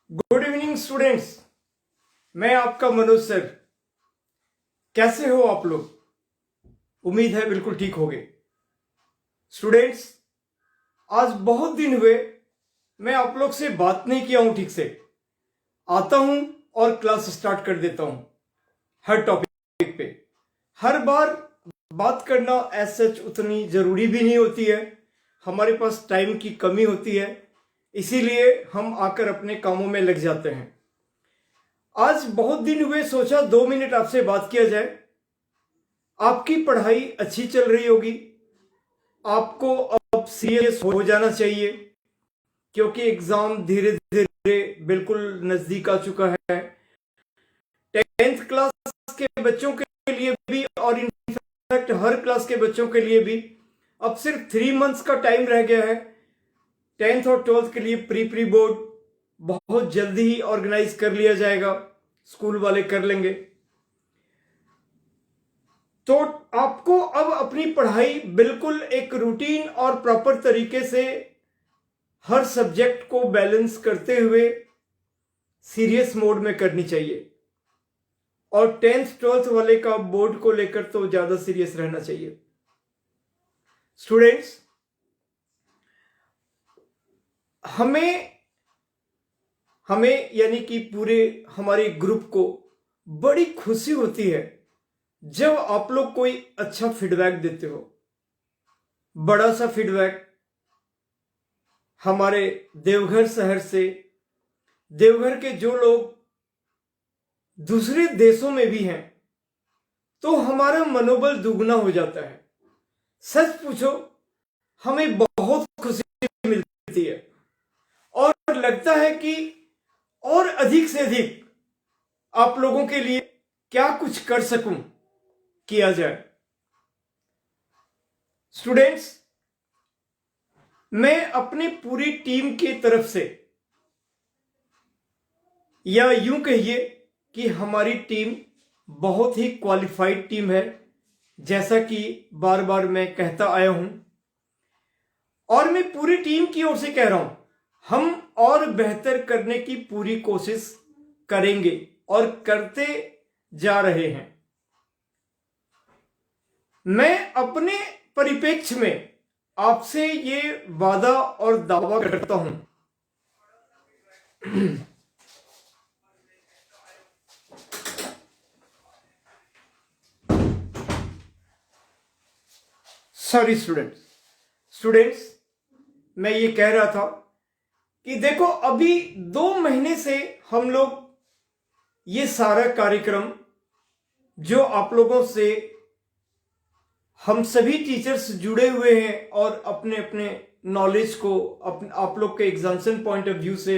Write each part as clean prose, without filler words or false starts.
Good evening students. मैं आपका Manoj sir. कैसे हो आप लोग? उम्मीद है बिल्कुल ठीक होगे। स्टूडेंट्स, आज बहुत दिन हुए मैं आप लोग से बात नहीं किया हूं ठीक से। आता हूं और क्लास स्टार्ट कर देता हूं हर टॉपिक पे। हर बार बात करना एज सच उतनी जरूरी भी नहीं होती है, हमारे पास टाइम की कमी होती है, इसीलिए हम आकर अपने कामों में लग जाते हैं। आज बहुत दिन हुए, सोचा 2 मिनट आपसे बात किया जाए। आपकी पढ़ाई अच्छी चल रही होगी, आपको अब सीरियस हो जाना चाहिए क्योंकि एग्जाम धीरे धीरे बिल्कुल नजदीक आ चुका है। 10th क्लास के बच्चों के लिए भी और इनफैक्ट हर क्लास के बच्चों के लिए भी अब सिर्फ 3 मंथ्स का टाइम रह गया है। 10th और 12th के लिए प्री बोर्ड बहुत जल्दी ही ऑर्गेनाइज कर लिया जाएगा, स्कूल वाले कर लेंगे। तो आपको अब अपनी पढ़ाई बिल्कुल एक रूटीन और प्रॉपर तरीके से हर सब्जेक्ट को बैलेंस करते हुए सीरियस मोड में करनी चाहिए। और 10th 12th वाले का बोर्ड को लेकर तो ज्यादा सीरियस रहना चाहिए। स्टूडेंट्स, हमें यानी कि पूरे हमारे ग्रुप को बड़ी खुशी होती है जब आप लोग कोई अच्छा फीडबैक देते हो। बड़ा सा फीडबैक हमारे देवघर शहर से, देवघर के जो लोग दूसरे देशों में भी हैं, तो हमारा मनोबल दुगना हो जाता है। सच पूछो, हमें बहुत खुशी मिलती है और लगता है कि और अधिक से अधिक आप लोगों के लिए क्या कुछ कर सकूं, किया जाए। स्टूडेंट्स, मैं अपनी पूरी टीम की तरफ से, या यूं कहिए कि हमारी टीम बहुत ही क्वालिफाइड टीम है, जैसा कि बार बार मैं कहता आया हूं। और मैं पूरी टीम की ओर से कह रहा हूं, हम और बेहतर करने की पूरी कोशिश करेंगे और करते जा रहे हैं। मैं अपने परिप्रेक्ष्य में आपसे ये वादा और दावा करता हूं सॉरी स्टूडेंट्स, मैं ये कह रहा था कि देखो, अभी 2 महीने से हम लोग ये सारा कार्यक्रम जो आप लोगों से हम सभी टीचर्स जुड़े हुए हैं और अपने अपने नॉलेज को, आप लोग के एग्जाम्शन पॉइंट ऑफ व्यू से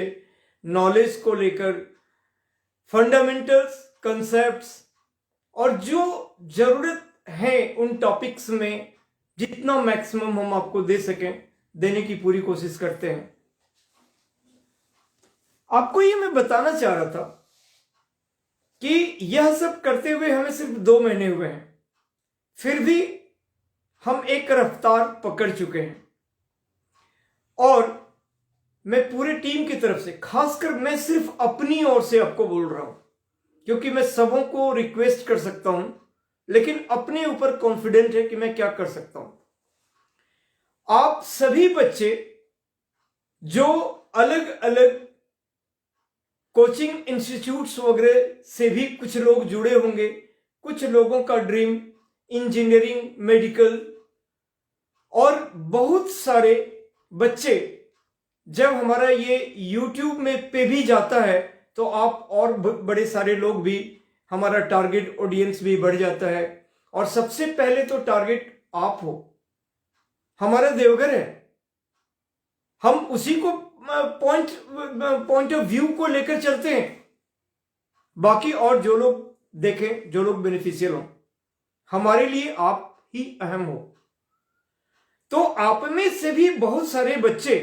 नॉलेज को लेकर फंडामेंटल्स, कंसेप्ट्स और जो जरूरत है उन टॉपिक्स में जितना मैक्सिमम हम आपको दे सकें, देने की पूरी कोशिश करते हैं। आपको ये मैं बताना चाह रहा था कि यह सब करते हुए हमें सिर्फ 2 महीने हुए हैं, फिर भी हम एक रफ्तार पकड़ चुके हैं। और मैं पूरी टीम की तरफ से, खासकर मैं सिर्फ अपनी ओर से आपको बोल रहा हूं, क्योंकि मैं सबों को रिक्वेस्ट कर सकता हूं, लेकिन अपने ऊपर कॉन्फिडेंट है कि मैं क्या कर सकता हूं। आप सभी बच्चे जो अलग अलग कोचिंग इंस्टीट्यूट्स वगैरह से भी कुछ लोग जुड़े होंगे, कुछ लोगों का ड्रीम इंजीनियरिंग, मेडिकल, और बहुत सारे बच्चे जब हमारा ये YouTube में पे भी जाता है तो आप और बड़े सारे लोग भी, हमारा टारगेट ऑडियंस भी बढ़ जाता है। और सबसे पहले तो टारगेट आप हो, हमारा देवघर है, हम उसी को पॉइंट ऑफ व्यू को लेकर चलते हैं। बाकी और जो लोग देखें, जो लोग बेनिफिशियल हो, हमारे लिए आप ही अहम हो। तो आप में से भी बहुत सारे बच्चे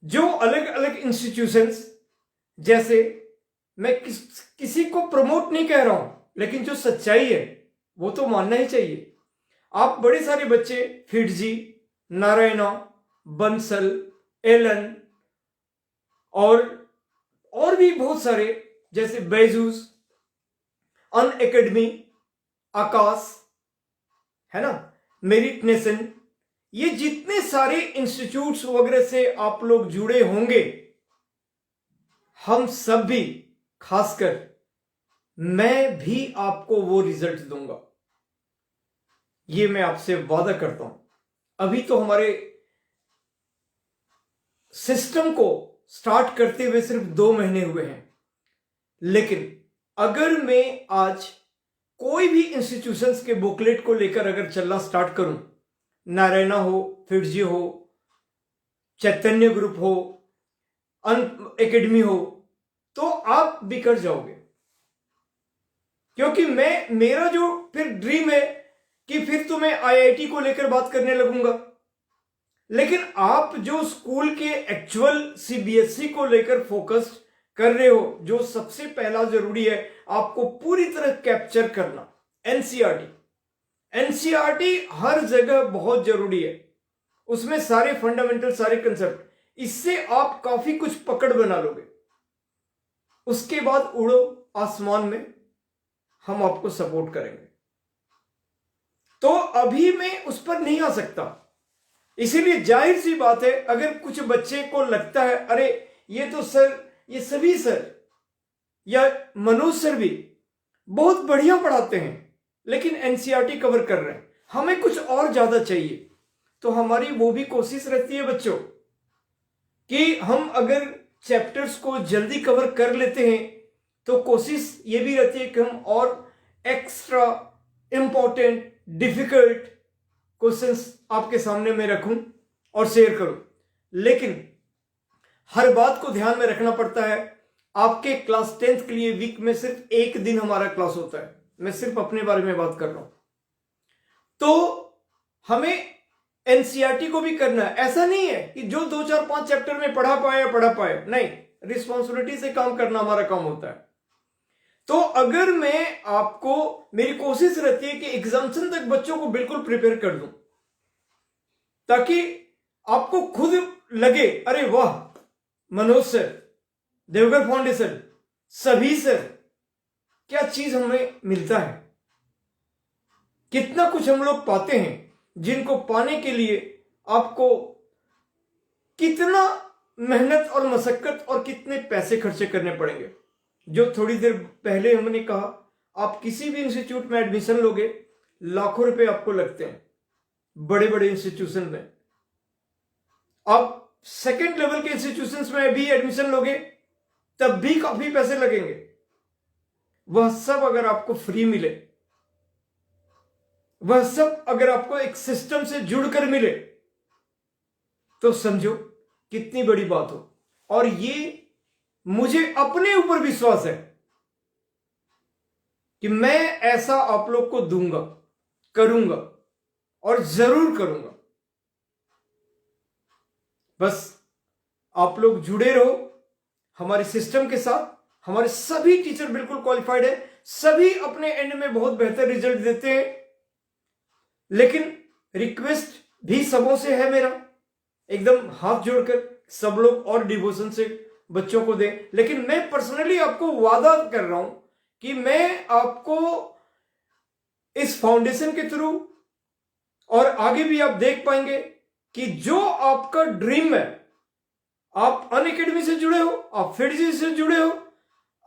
जो अलग अलग इंस्टीट्यूशंस, जैसे मैं किसी को प्रमोट नहीं कह रहा हूं, लेकिन जो सच्चाई है वो तो मानना ही चाहिए। आप बड़े सारे बच्चे फिटजी, नारायणा, बंसल, एलन और और भी बहुत सारे, जैसे बैजूस, अनअकैडमी, आकाश, है ना, मेरिट नेशन, ये जितने सारे इंस्टीट्यूट्स वगैरह से आप लोग जुड़े होंगे, हम सब भी, खासकर मैं भी आपको वो रिजल्ट दूंगा, ये मैं आपसे वादा करता हूं। अभी तो हमारे सिस्टम को स्टार्ट करते हुए सिर्फ 2 महीने हुए हैं, लेकिन अगर मैं आज कोई भी इंस्टीट्यूशंस के बुकलेट को लेकर अगर चलना स्टार्ट करूं, नारायणा हो, फिटजी हो, चैतन्य ग्रुप हो, अनअकैडमी हो, तो आप बिखर जाओगे। क्योंकि मेरा जो फिर ड्रीम है कि फिर तो मैं आईआईटी को लेकर बात करने लगूंगा, लेकिन आप जो स्कूल के एक्चुअल सीबीएसई को लेकर फोकस कर रहे हो, जो सबसे पहला जरूरी है आपको पूरी तरह कैप्चर करना, एनसीईआरटी हर जगह बहुत जरूरी है, उसमें सारे फंडामेंटल, सारे कंसेप्ट, इससे आप काफी कुछ पकड़ बना लोगे। उसके बाद उड़ो आसमान में, हम आपको सपोर्ट करेंगे। तो अभी मैं उस पर नहीं आ सकता, इसीलिए जाहिर सी बात है, अगर कुछ बच्चे को लगता है अरे ये तो सर, ये सभी सर या मनोज सर भी बहुत बढ़िया पढ़ाते हैं, लेकिन एनसीईआरटी कवर कर रहे हैं, हमें कुछ और ज्यादा चाहिए, तो हमारी वो भी कोशिश रहती है बच्चों कि हम अगर चैप्टर्स को जल्दी कवर कर लेते हैं, तो कोशिश ये भी रहती है कि हम और एक्स्ट्रा इंपॉर्टेंट, डिफिकल्ट क्वेश्चंस आपके सामने मैं रखूं और शेयर करूं। लेकिन हर बात को ध्यान में रखना पड़ता है। आपके क्लास 10th के लिए वीक में सिर्फ 1 दिन हमारा क्लास होता है, मैं सिर्फ अपने बारे में बात कर रहा हूं। तो हमें एनसीईआरटी को भी करना है, ऐसा नहीं है कि जो 2, 4, 5 चैप्टर में पढ़ा पाए, नहीं, रिस्पॉन्सिबिलिटी से काम करना हमारा काम होता है। तो अगर मैं आपको, मेरी कोशिश रहती है कि एग्जामिनेशन तक बच्चों को बिल्कुल प्रिपेयर कर दूं, ताकि आपको खुद लगे अरे वाह, मनोज सर, देवघर फाउंडेशन, सभी सर, क्या चीज हमें मिलता है, कितना कुछ हम लोग पाते हैं, जिनको पाने के लिए आपको कितना मेहनत और मशक्कत और कितने पैसे खर्चे करने पड़ेंगे। जो थोड़ी देर पहले हमने कहा, आप किसी भी इंस्टीट्यूट में एडमिशन लोगे, लाखों रुपए आपको लगते हैं, बड़े बड़े इंस्टीट्यूशन में। आप सेकंड लेवल के इंस्टीट्यूशंस में भी एडमिशन लोगे, तब भी काफी पैसे लगेंगे। वह सब अगर आपको फ्री मिले, वह सब अगर आपको एक सिस्टम से जुड़कर मिले, तो समझो कितनी बड़ी बात हो। और ये मुझे अपने ऊपर विश्वास है कि मैं ऐसा आप लोग को दूंगा, करूंगा और जरूर करूंगा। बस आप लोग जुड़े रहो हमारे सिस्टम के साथ। हमारे सभी टीचर बिल्कुल क्वालिफाइड है, सभी अपने एंड में बहुत बेहतर रिजल्ट देते हैं। लेकिन रिक्वेस्ट भी सबों से है मेरा, एकदम हाथ जोड़कर सब लोग और डिवोशन से बच्चों को दें। लेकिन मैं पर्सनली आपको वादा कर रहा हूं कि मैं आपको इस फाउंडेशन के थ्रू, और आगे भी आप देख पाएंगे कि जो आपका ड्रीम है, आप अनअकैडमी से जुड़े हो, आप फिटजी से जुड़े हो,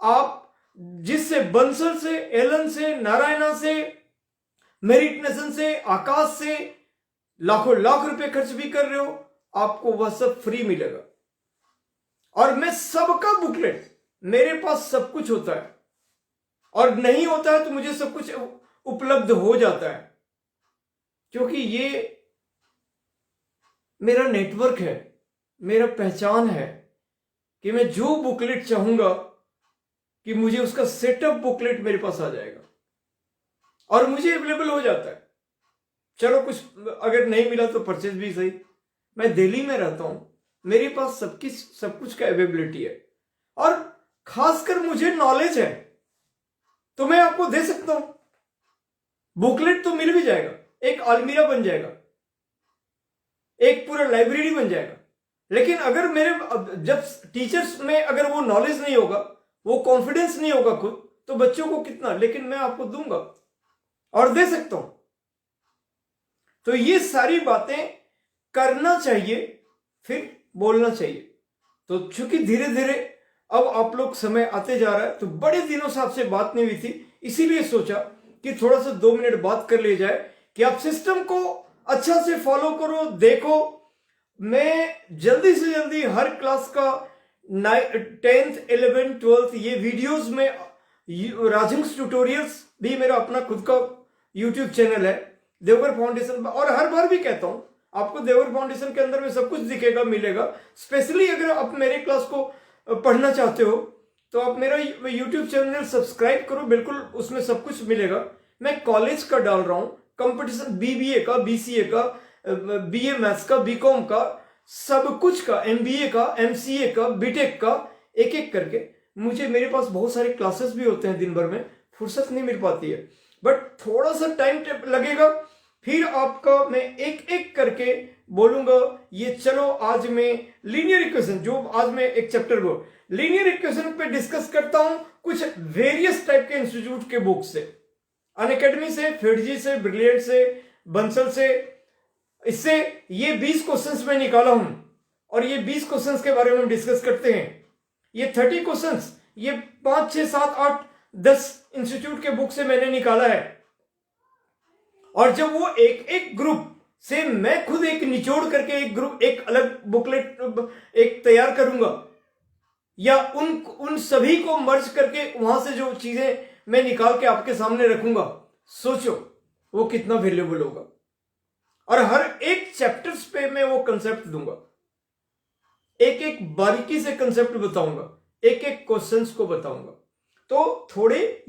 आप जिससे बंसल से, एलन से, नारायणा से, मेरिट नेशन से, आकाश से लाखों लाख रुपए खर्च भी कर रहे हो, आपको वह सब फ्री मिलेगा। और मैं सबका बुकलेट, मेरे पास सब कुछ होता है, और नहीं होता है तो मुझे सब कुछ उपलब्ध हो जाता है, क्योंकि ये मेरा नेटवर्क है, मेरा पहचान है कि मैं जो बुकलेट चाहूंगा कि मुझे उसका सेटअप बुकलेट मेरे पास आ जाएगा और मुझे अवेलेबल हो जाता है। चलो कुछ अगर नहीं मिला तो परचेज भी सही, मैं दिल्ली में रहता हूं, मेरे पास सब कुछ का अवेलेबिलिटी है, और खासकर मुझे नॉलेज है, तो मैं आपको दे सकता हूं। बुकलेट तो मिल भी जाएगा, एक अलमीरा बन जाएगा, एक पूरा लाइब्रेरी बन जाएगा, लेकिन अगर जब टीचर्स में अगर वो नॉलेज नहीं होगा, वो कॉन्फिडेंस नहीं होगा खुद, तो बच्चों को कितना, लेकिन मैं आपको दूंगा और दे सकता हूं। तो ये सारी बातें करना चाहिए, फिर बोलना चाहिए। तो चूंकि धीरे धीरे अब आप लोग समय आते जा रहा है, तो बड़े दिनों से आपसे बात नहीं हुई थी, इसीलिए सोचा कि थोड़ा सा 2 मिनट बात कर ले जाए कि आप सिस्टम को अच्छा से फॉलो करो, देखो। मैं जल्दी से जल्दी हर क्लास का 10th 11th 12th ये वीडियोस में, राजहंस ट्यूटोरियल्स भी मेरा अपना खुद का यूट्यूब चैनल है देवघर फाउंडेशन, और हर बार भी कहता हूं आपको देवघर फाउंडेशन के अंदर में सब कुछ दिखेगा, मिलेगा। स्पेशली अगर आप मेरे क्लास को पढ़ना चाहते हो तो आप मेरा यूट्यूब चैनल सब्सक्राइब करो, बिल्कुल उसमें सब कुछ मिलेगा। मैं कॉलेज का डाल रहा हूं कंपटीशन, बीबीए का, बीसीए का, बीए मैथ्स का, बीकॉम का, सब कुछ का, एमबीए का, एमसीए का, बीटेक का, एक एक करके। मेरे पास बहुत सारे क्लासेस भी होते हैं, दिन भर में फुर्सत नहीं मिल पाती है, बट थोड़ा सा टाइम लगेगा। फिर आपका मैं एक एक करके बोलूंगा। ये चलो आज मैं लीनियर इक्वेशन, जो आज मैं एक चैप्टर को लीनियर इक्वेशन पे डिस्कस करता हूं, कुछ वेरियस टाइप के इंस्टीट्यूट के बुक से, अनअकैडमी से, फिडजी से, ब्रिलियंट से, बंसल से। इससे ये 20 क्वेश्चंस में निकाला हूं, और ये 20 क्वेश्चंस के बारे में हम डिस्कस करते हैं। ये 30 क्वेश्चंस ये 5 6 7 8 10 इंस्टीट्यूट के बुक से मैंने निकाला है। और जब वो एक एक ग्रुप से मैं खुद एक निचोड़ करके एक अलग बुकलेट एक तैयार करूंगा, या उन सभी को मर्ज करके वहां से जो चीजें मैं निकाल के आपके सामने रखूंगा, सोचो वो कितना वैल्यूएबल होगा। और हर एक चैप्टर्स पे मैं वो कंसेप्ट दूंगा, एक एक बारीकी से कंसेप्ट बताऊंगा, एक एक क्वेश्चंस को बताऊंगा। तो थोड़े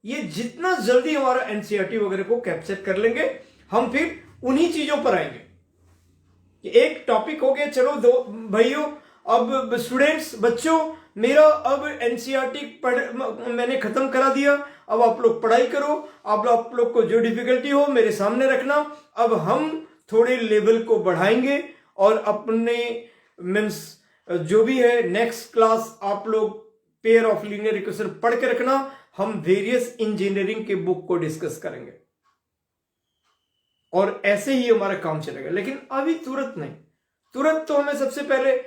ये जितना जल्दी हमारा एनसीईआरटी वगैरह को कैप्चर कर लेंगे, हम फिर उन्हीं चीजों पर आएंगे। एक टॉपिक हो गया, चलो दो भाइयों, अब स्टूडेंट्स, बच्चों, मेरा अब एनसीईआरटी मैंने खत्म करा दिया। अब आप लोग पढ़ाई करो, अब आप लोग को जो डिफिकल्टी हो मेरे सामने रखना। अब हम थोड़े लेवल को बढ़ाएंगे, और अपने मीन्स जो भी है नेक्स्ट क्लास आप लोग पेयर ऑफ लीनियर इक्वेशन पढ़ के रखना। हम वेरियस इंजीनियरिंग के बुक को डिस्कस करेंगे, और ऐसे ही हमारा काम चलेगा। लेकिन अभी तुरंत नहीं, तुरंत तो हमें सबसे पहले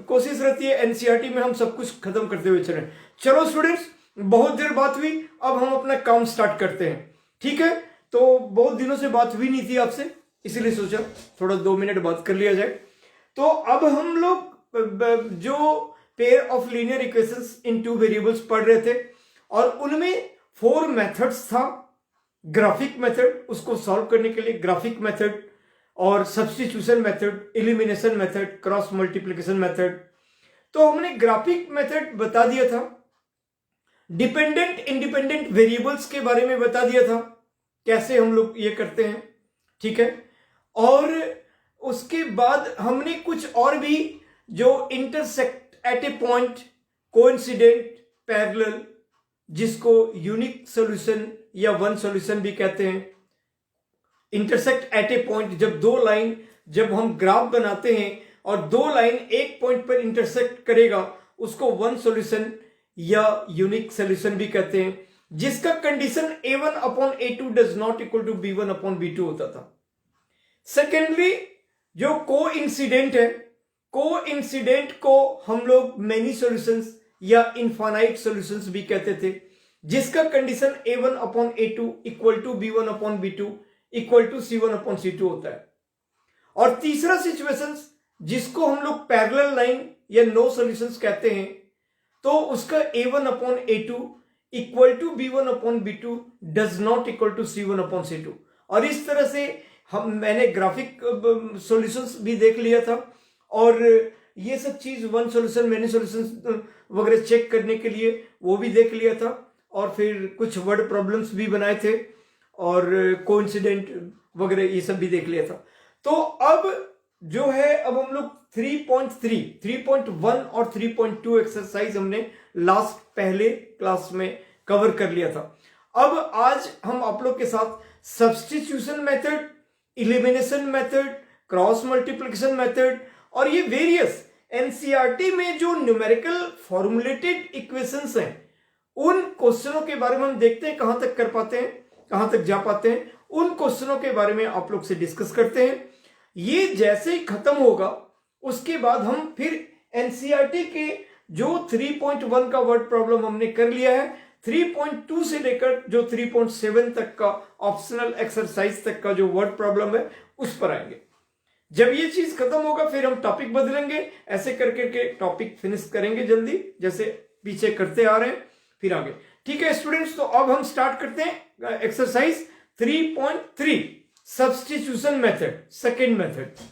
कोशिश रहती है एनसीईआरटी में हम सब कुछ खत्म करते हुए चलें। चलो स्टूडेंट्स, बहुत देर बात हुई, अब हम अपना काम स्टार्ट करते हैं, ठीक है? तो बहुत दिनों से बात हुई नहीं थी आपसे, इसीलिए सोचा थोड़ा 2 मिनट बात कर लिया जाए। तो अब हम लोग जो pair of linear equations in 2 variables पढ़ रहे थे, और उनमें 4 मेथड्स था। ग्राफिक मेथड, उसको सॉल्व करने के लिए ग्राफिक मेथड, और substitution method, elimination method, cross multiplication method. तो हमने ग्राफिक मेथड बता दिया था, डिपेंडेंट इंडिपेंडेंट वेरिएबल्स के बारे में बता दिया था, कैसे हम लोग ये करते हैं, ठीक है? और उसके बाद हमने कुछ और भी, जो intersect at A point, coincident, parallel, जिसको यूनिक सॉल्यूशन या वन सॉल्यूशन भी कहते हैं। इंटरसेक्ट एट ए पॉइंट, जब दो लाइन, जब हम ग्राफ बनाते हैं और दो लाइन एक पॉइंट पर इंटरसेक्ट करेगा, उसको वन सॉल्यूशन या यूनिक सॉल्यूशन भी कहते हैं, जिसका condition a1/a2 does not equal to b1/b2 होता था। सेकेंडली, जो कोइंसिडेंट है, कोइंसिडेंट को हम लोग मेनी सॉल्यूशंस या इनफाइनाइट सॉल्यूशंस भी कहते थे, जिसका condition a1/a2 equal to b1/b2 equal to c1/c2 होता है। और तीसरा सिचुएशन, जिसको हम लोग पैरेलल लाइन या नो सॉल्यूशंस कहते हैं, तो उसका a1/a2 equal to b1/b2 does not equal to c1/c2। और इस तरह से मैंने ग्राफिक सॉल्यूशंस भी देख लिया था, और ये सब चीज वन सॉल्यूशन मेनी सॉल्यूशंस वगैरह चेक करने के लिए वो भी देख लिया था, और फिर कुछ वर्ड प्रॉब्लम्स भी बनाए थे, और कोइंसिडेंट वगैरह ये सब भी देख लिया था। तो अब जो है, अब हम लोग 3.3, 3.1 और 3.2 एक्सरसाइज हमने लास्ट पहले क्लास में कवर कर लिया था। अब आज हम आप लोग के साथ substitution method, elimination method, cross multiplication method और ये वेरियस एनसीईआरटी में जो न्यूमेरिकल फॉर्मुलेटेड इक्वेशंस हैं उन क्वेश्चनों के बारे में हम देखते हैं कहां तक कर पाते हैं, कहां तक जा पाते हैं, उन क्वेश्चनों के बारे में आप लोग से डिस्कस करते हैं। ये जैसे ही खत्म होगा उसके बाद हम फिर एनसीईआरटी के जो 3.1 का वर्ड प्रॉब्लम हमने कर लिया है, 3.2 से लेकर जो 3.7 तक का ऑप्शनल एक्सरसाइज तक का जो वर्ड प्रॉब्लम है उस पर आएंगे। जब ये चीज खत्म होगा फिर हम टॉपिक बदलेंगे, ऐसे करके के टॉपिक फिनिश करेंगे जल्दी, जैसे पीछे करते आ रहे हैं फिर आगे। ठीक है स्टूडेंट्स, तो अब हम स्टार्ट करते हैं exercise 3.3 substitution method, second method.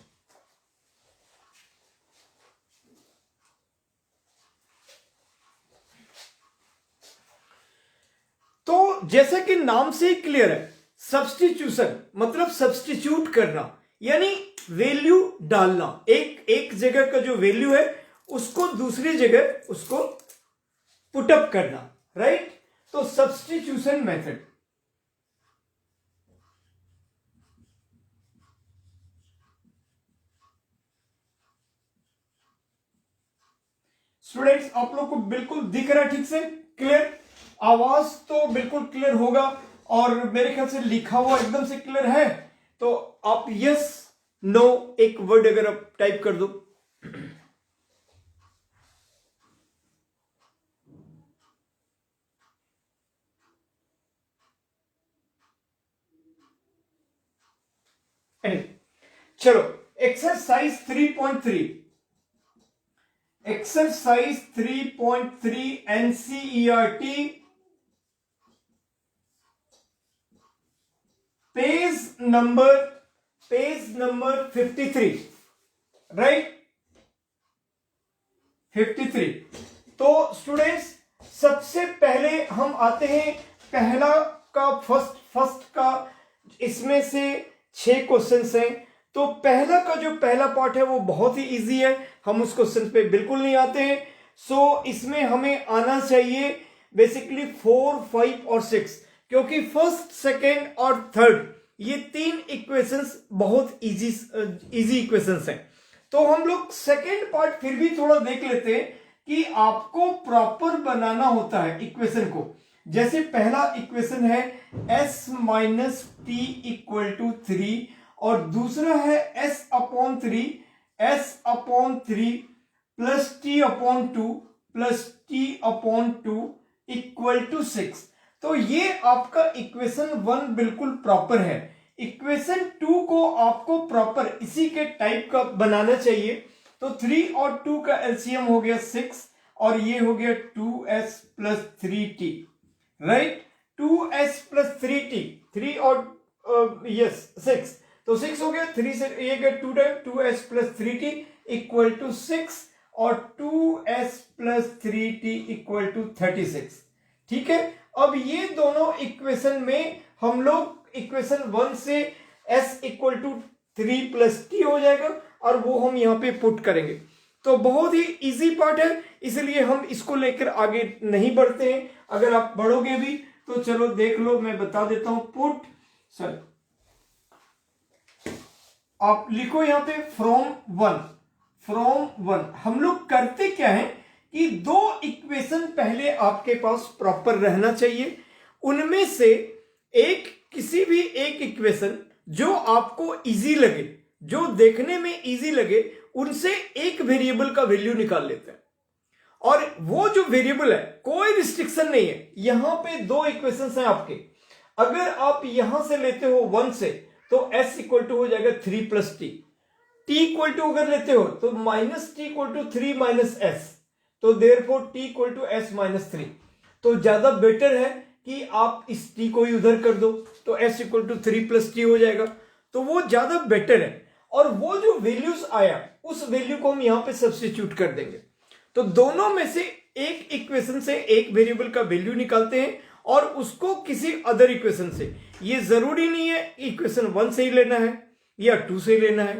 तो जैसा कि नाम से ही क्लियर है, सब्स्टिट्यूशन मतलब सब्स्टिट्यूट करना, यानी वैल्यू डालना, एक जगह का जो वैल्यू है उसको दूसरी जगह उसको पुटअप करना, राइट। तो सब्स्टिट्यूशन मेथड। स्टूडेंट्स आप लोग को बिल्कुल दिख रहा है ठीक से, क्लियर? आवाज तो बिल्कुल क्लियर होगा और मेरे ख्याल से लिखा हुआ एकदम से क्लियर है। तो आप यस नो एक वर्ड अगर आप टाइप कर दो। चलो exercise 3.3, exercise 3.3 NCERT page number 53, right 53। तो स्टूडेंट्स सबसे पहले हम आते हैं पहला का फर्स्ट का, इसमें से 6 क्वेश्चंस हैं। तो पहला का जो पहला पार्ट है वो बहुत ही इजी है, हम उस क्वेश्चन पे बिल्कुल नहीं आते हैं। सो इसमें हमें आना चाहिए बेसिकली 4, 5 और 6, क्योंकि फर्स्ट, सेकेंड और थर्ड ये 3 इक्वेशंस बहुत इजी इक्वेशंस हैं। तो हम लोग सेकेंड पार्ट फिर भी थोड़ा देख लेते हैं कि आपको प्रॉपर बनाना होता है इक्वेशन को। जैसे पहला इक्वेशन है s minus T equal to 3 और दूसरा है s/3 plus t/2 plus t/2 equal to 6। तो ये आपका इक्वेशन 1 बिल्कुल प्रॉपर है। इक्वेशन 2 को आपको प्रॉपर इसी के टाइप का बनाना चाहिए। तो 3 और 2 का एलसीएम हो गया 6 और ये हो गया 2s plus 3t, right. 2s plus 3t, 3 और यस 6, तो 6 हो गया, 3 से ये गया 2 time 2s plus 3t equal to 6 और 2s plus 3t equal to 36। ठीक है, अब ये दोनों इक्वेशन में हम लोग इक्वेशन 1 से s equal to 3 plus t हो जाएगा और वो हम यहां पे पुट करेंगे। तो बहुत ही इजी पार्ट है, इसलिए हम इसको लेकर आगे नहीं बढ़ते हैं। अगर आप बढ़ोगे भी तो चलो देख लो, मैं बता देता हूं। पुट सर आप लिखो यहां पे फ्रॉम वन। हम लोग करते क्या है कि 2 इक्वेशन पहले आपके पास प्रॉपर रहना चाहिए, उनमें से एक किसी भी एक इक्वेशन जो आपको इजी लगे, जो देखने में इजी लगे, उनसे एक वेरिएबल का वैल्यू निकाल लेते हैं। और वो जो वेरिएबल है कोई रिस्ट्रिक्शन नहीं है। यहां पे 2 इक्वेशंस हैं आपके, अगर आप यहां से लेते हो 1 से तो s इक्वल टू हो जाएगा 3 plus T. t equal to अगर लेते हो तो minus T equal to 3 minus S, तो therefore t equal to s माइनस 3। तो ज्यादा बेटर है कि आप इस t को ही उधर कर दो, तो s equal to 3 plus t हो जाएगा। तो वो ज्यादा बेटर है और वो जो वैल्यूज आया उस वैल्यू को हम यहां पे सब्स्टिट्यूट कर देंगे। तो दोनों में से एक इक्वेशन से एक वेरिएबल का वैल्यू निकालते हैं और उसको किसी अदर इक्वेशन से, ये जरूरी नहीं है इक्वेशन 1 से ही लेना है या 2 से ही लेना है,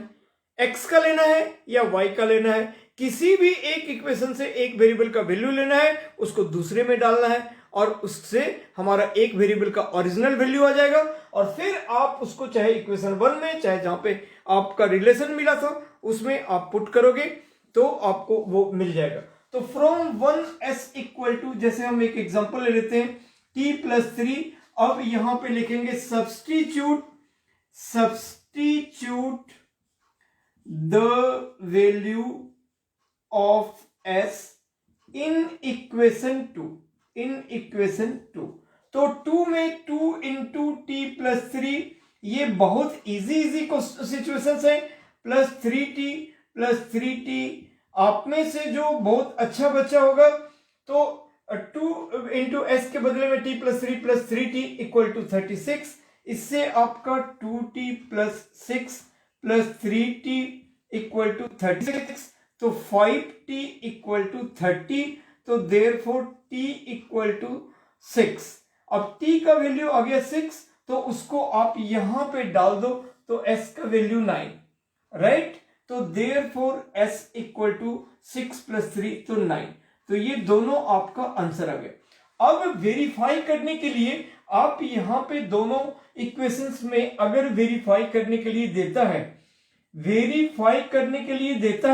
x का लेना है या y का लेना है, किसी भी एक इक्वेशन से एक वेरिएबल का वैल्यू लेना है, उसको दूसरे में डालना है और उससे हमारा एक वेरिएबल का ओरिजिनल वैल्यू आ जाएगा और फिर आप उसको चाहे इक्वेशन 1 में चाहे जहां पे आपका रिलेशन मिला था उसमें आप पुट करोगे तो आपको वो मिल जाएगा। तो फ्रॉम 1s इक्वल टू, जैसे हम एक एग्जांपल ले लेते हैं t+3, अब यहां पे लिखेंगे substitute the value of s in equation 2। तो 2 में 2 इंटू t+3, ये बहुत इजी सिचुएशन है। +3t आप में से जो बहुत अच्छा बच्चा होगा तो 2 इंटू एस के बदले में t+3 इक्वल टू 36, इससे आपका 2t+6 +3t इक्वल टू 36, तो 5t इक्वल टू 30, तो देयरफॉर t इक्वल टू 6। अब t का वैल्यू आ गया 6, तो उसको आप यहां पे डाल दो तो s का वैल्यू 9, राइट। तो देयरफॉर s इक्वल टू 6 + 3 तो 9। तो ये दोनों आपका आंसर आ गया। अब वेरीफाई करने के लिए आप यहां पे दोनों इक्वेशंस में अगर वेरीफाई करने के लिए देता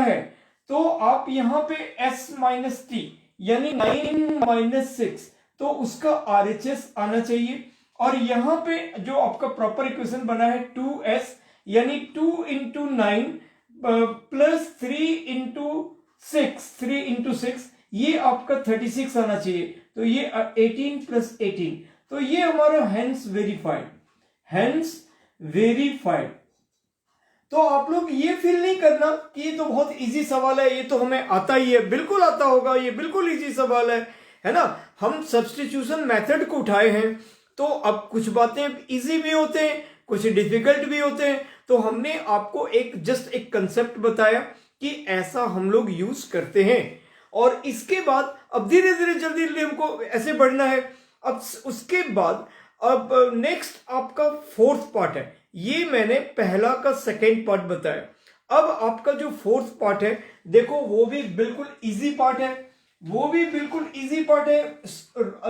है तो आप यहां पे s - t यानी 9 - 6, तो उसका RHS आना चाहिए। और यहां पे जो आपका प्रॉपर इक्वेशन बना है 2s यानी 2 इंटू 9 प्लस 3 इंटू 6, ये आपका 36 आना चाहिए। तो ये 18 + 18, तो ये हमारा हेंस वेरीफाइड। तो आप लोग ये फील नहीं करना कि ये तो बहुत इजी सवाल है, ये तो हमें आता ही है। बिल्कुल आता होगा, ये बिल्कुल इजी सवाल है ना। हम सब्स्टिट्यूशन मेथड को उठाए हैं, तो अब कुछ बातें इजी भी होते हैं, कुछ डिफिकल्ट भी होते हैं। तो हमने आपको जस्ट एक कंसेप्ट बताया कि ऐसा हम लोग यूज करते हैं। और इसके बाद अब धीरे धीरे जल्दी हमको ऐसे बढ़ना है। अब उसके बाद अब नेक्स्ट आपका 4th पार्ट है। ये मैंने पहला का 2nd पार्ट बताया। अब आपका जो 4th पार्ट है, देखो वो भी बिल्कुल इजी पार्ट है।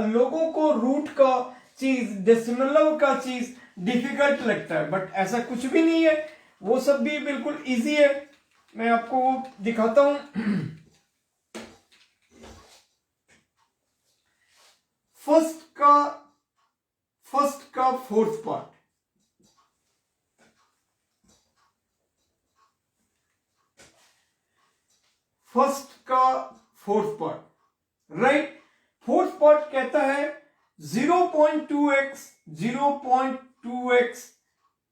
लोगों को रूट का चीज, डेसिमल का चीज डिफिकल्ट लगता है, बट ऐसा कुछ भी नहीं है, वो सब भी बिल्कुल इजी है। मैं आपको दिखाता हूं। फर्स्ट का 4th part, right. 4th part कहता है 0.2x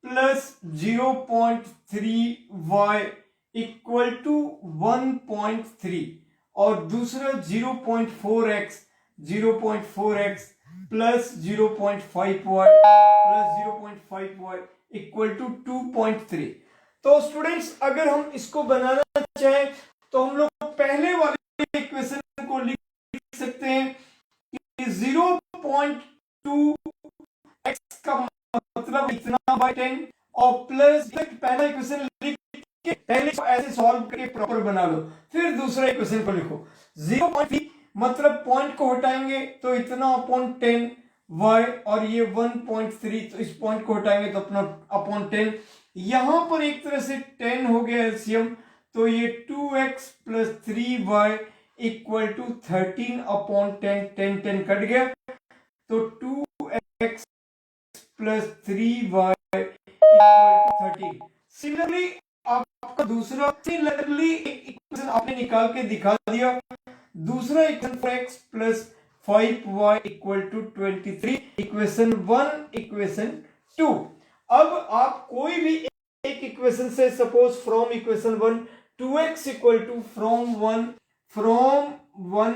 plus 0.3y equal to 1.3, और दूसरा 0.4x plus 0.5y equal to 2.3। तो स्टूडेंट्स अगर हम इसको बनाना चाहें तो हम लोग पहले वाले इक्वेशन को लिख सकते हैं कि 0.2x का मतलब इतना बाय 10, और प्लस पहला इक्वेशन लिख के पहले को ऐसे सॉल्व करके प्रॉपर बना लो, फिर दूसरा इक्वेशन को लिखो। 0.3 मतलब पॉइंट को हटाएंगे तो इतना अपॉन 10 y, और ये 1.3 तो इस पॉइंट को हटाएंगे तो अपना अपॉन 10। यहां पर एक तरह से 10 हो गया एलसीएम, तो ये 2x plus 3y equal to 13 upon 10, 10 cut गया, तो 2x plus 3y equal to 13। Similarly आपका दूसरा इक्वेशन आपने निकाल के दिखा दिया। दूसरा equation 4x plus 5y equal to 23, equation 1, equation 2। अब आप कोई भी एक इक्वेशन से, suppose from equation 1 2x equal to from 1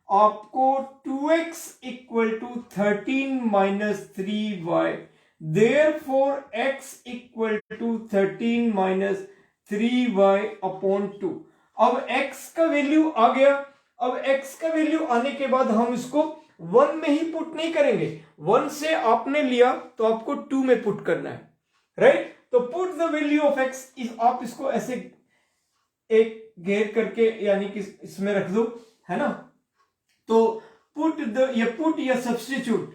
आपको 2x equal to 13 minus 3y, therefore x equal to 13 minus 3y upon 2। अब x का वैल्यू आ गया। अब x का वैल्यू आने के बाद हम इसको 1 में ही पुट नहीं करेंगे, 1 से आपने लिया तो आपको 2 में पुट करना है, राइट। तो put the value of x, आप इसको ऐसे एक घेर करके यानी कि इसमें रख दो, है ना। तो पुट या सब्स्टिट्यूट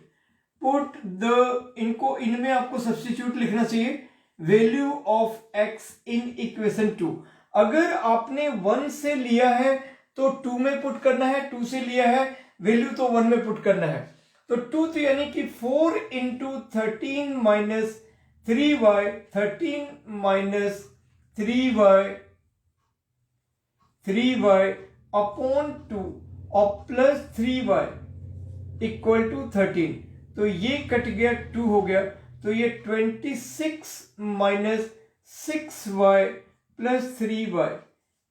पुट द, इनको इनमें आपको सब्स्टिट्यूट लिखना चाहिए value of x in equation 2। अगर आपने 1 से लिया है तो 2 में पुट करना है, 2 से लिया है वैल्यू तो 1 में पुट करना है। तो 2 तो यानी कि 4 into 13 minus 3y, 13 minus 3y upon 2 और प्लस 3y इक्वल टू 13। तो ये कट गया, 2 हो गया, तो ये 26 minus 6y plus 3y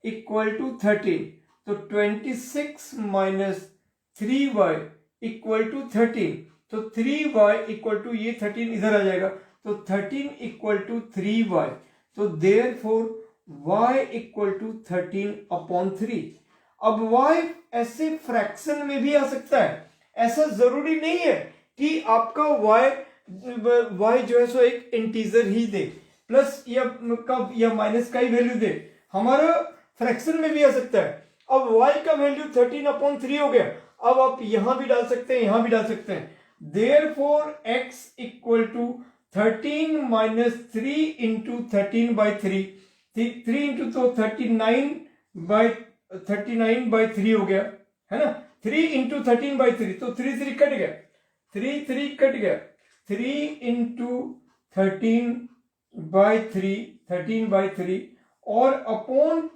equal to 13। तो 26 माइनस 3y इक्वल टू 13। तो 3y इक्वल टू ये 13 इधर आ जाएगा, तो 13 इक्वल टू 3y। तो therefore y equal to 13 upon 3। अब y ऐसे फ्रैक्शन में भी आ सकता है, ऐसा जरूरी नहीं है कि आपका y जो है सो एक इंटीजर ही दे, प्लस या माइनस का ही वैल्यू दे, हमारा फ्रैक्शन में भी आ सकता है। अब y का वैल्यू 13 अपॉन 3 हो गया, अब आप यहां भी डाल सकते हैं, यहां भी डाल सकते हैं। Therefore x equal to 13 minus 3 into 13 by 3, 3 into तो 39 बाई 3 हो गया, है ना। 3 इंटू 13 बाई 3, तो 3 3 कट गया, 3 कट गया, 3 इंटू 13 बाई 3 और अपॉन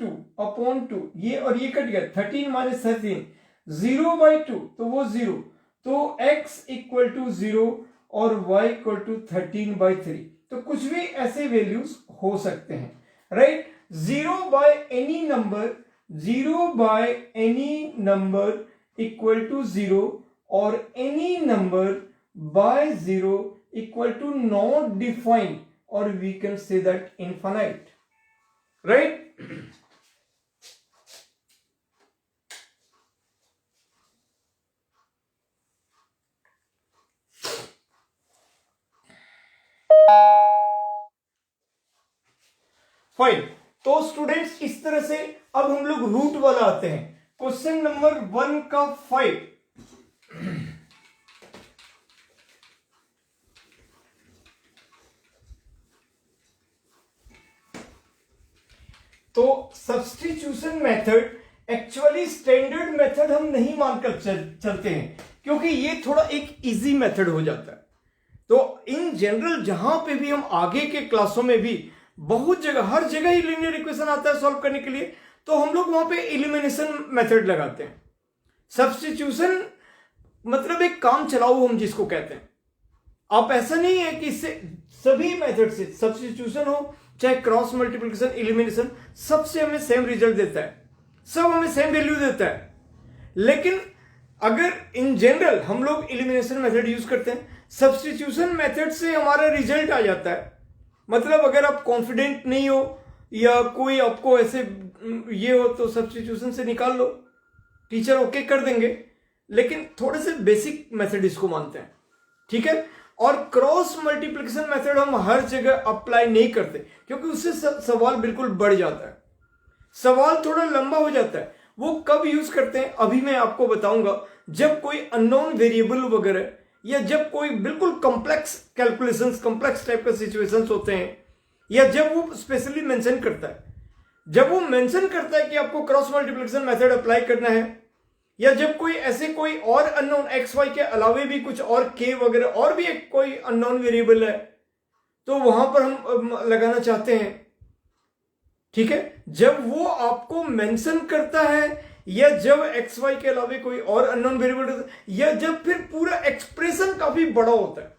2 ये और ये कट गया, 13 माइनस 13 0 बाई 2, तो वो 0, तो x इक्वल टू 0 और y इक्वल टू 13 बाई 3। तो कुछ भी ऐसे वैल्यूज हो सकते हैं, right. 0 by any number equal to 0 और any number by 0 equal to not defined, और we can say that infinite, right. Fine. तो स्टूडेंट्स इस तरह से अब हम लोग रूट वाला आते हैं। क्वेश्चन नंबर 1 का 5, तो substitution method actually standard method हम नहीं मानकर चलते हैं, क्योंकि ये थोड़ा एक इजी मेथड हो जाता है। तो इन जनरल जहां पे भी हम आगे के क्लासों में भी बहुत जगह, हर जगह ही लीनियर इक्वेशन आता है सॉल्व करने के लिए, तो हम लोग वहां पे एलिमिनेशन मेथड लगाते हैं। सब्स्टिट्यूशन मतलब एक काम चलाओ हम जिसको कहते हैं। आप ऐसा नहीं है कि इससे सभी मेथड से सब्स्टिट्यूशन हो चाहे क्रॉस मल्टीप्लिकेशन, एलिमिनेशन, सबसे हमें सेम रिजल्ट देता है, सब हमें सेम वैल्यू देता है। लेकिन अगर इन जनरल हम लोग एलिमिनेशन मेथड यूज करते हैं, सब्स्टिट्यूशन मेथड से हमारा रिजल्ट आ जाता है। मतलब अगर आप कॉन्फिडेंट नहीं हो या कोई आपको ऐसे ये हो तो सब्स्टिट्यूशन से निकाल लो, टीचर ओके कर देंगे। लेकिन थोड़े से बेसिक मेथड इसको मानते हैं, ठीक है। और क्रॉस मल्टीप्लिकेशन मेथड हम हर जगह अप्लाई नहीं करते, क्योंकि उससे सवाल बिल्कुल बढ़ जाता है, सवाल थोड़ा लंबा हो जाता है। वो कब यूज करते हैं अभी मैं आपको बताऊंगा, जब कोई अननोन वेरिएबल वगैरह, या जब कोई बिल्कुल कॉम्प्लेक्स कैलकुलेशंस, कॉम्प्लेक्स टाइप का सिचुएशंस होते हैं, या जब वो स्पेशली मेंशन करता है, जब वो मेंशन करता है कि आपको क्रॉस मल्टीप्लिकेशन मेथड अप्लाई करना है, या जब कोई ऐसे कोई और अननोन एक्स वाई के अलावे भी कुछ और के वगैरह और भी एक कोई अननोन वेरिएबल है, तो वहां पर हम लगाना चाहते हैं, ठीक है। जब वो आपको मेंशन करता है, या जब एक्स वाई के अलावे कोई और अननोन वेरिएबल, या जब फिर पूरा एक्सप्रेशन काफी बड़ा होता है,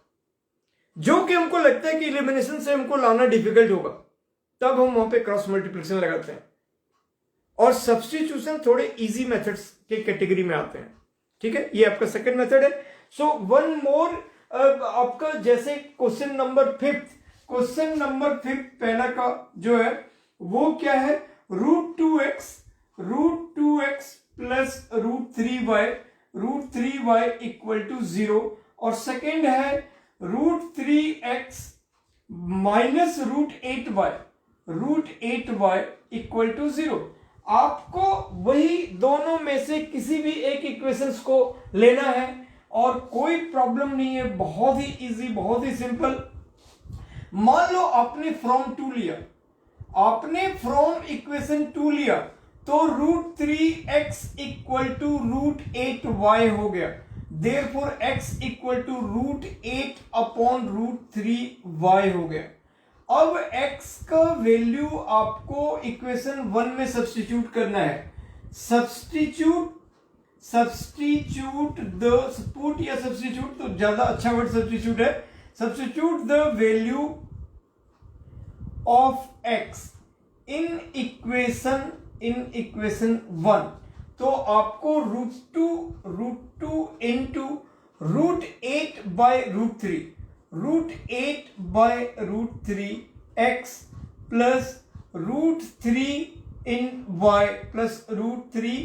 जो कि हमको लगता है कि एलिमिनेशन से हमको लाना डिफिकल्ट होगा, तब हम वहां पे क्रॉस मल्टीप्लिकेशन लगाते हैं। और सब्स्टिट्यूशन थोड़े इजी मेथड्स के कैटेगरी में आते हैं, ठीक है। ये आपका सेकंड मेथड है। सो वन मोर आपका, जैसे क्वेश्चन नंबर 5 पहला का जो है वो क्या है, √2x plus √3y equal to 0, और सेकेंड है √3x minus √8y equal to 0। आपको वही दोनों में से किसी भी एक इक्वेशंस को लेना है और कोई प्रॉब्लम नहीं है, बहुत ही इजी, बहुत ही सिंपल। मान लो आपने फ्रॉम टू लिया, आपने फ्रॉम इक्वेशन टू लिया, तो √3x इक्वल टू √8y हो गया। Therefore x equal to √8 upon √3y हो गया। अब x का वैल्यू आपको इक्वेशन 1 में सब्स्टिट्यूट करना है। सब्स्टिट्यूट या सब्स्टिट्यूट तो ज्यादा अच्छा वर्ड सब्स्टिट्यूट है। Substitute the value of x in equation 1, तो आपको √2 into √8 by √3, √8/√3 x plus √3 in y plus √3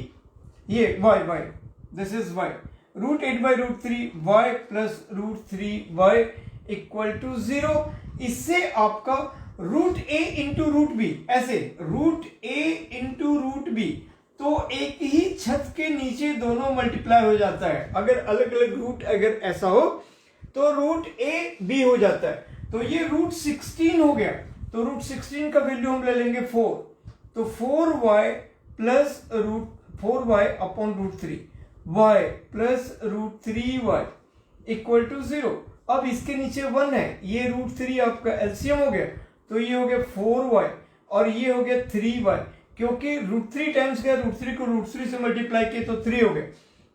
ये y, this is y, √8/√3 y plus √3y equal to 0। इससे आपका √a इंटू √b, ऐसे √a इंटू √b, तो एक ही छत के नीचे दोनों मल्टीप्लाई हो जाता है। अगर अलग अलग रूट अगर ऐसा हो तो √a b हो जाता है। तो ये √16 हो गया, तो √16 का वैल्यू हम ले लेंगे 4, तो 4y plus √4y upon √3 y plus √3y equal to 0। अब इसके नीचे 1 है, ये √3 आपका एलसीएम हो गया, तो ये हो गया 4y और ये हो गया 3y, क्योंकि √3 टाइम्स गया √3 को √3 से मल्टीप्लाई किए तो 3 हो गया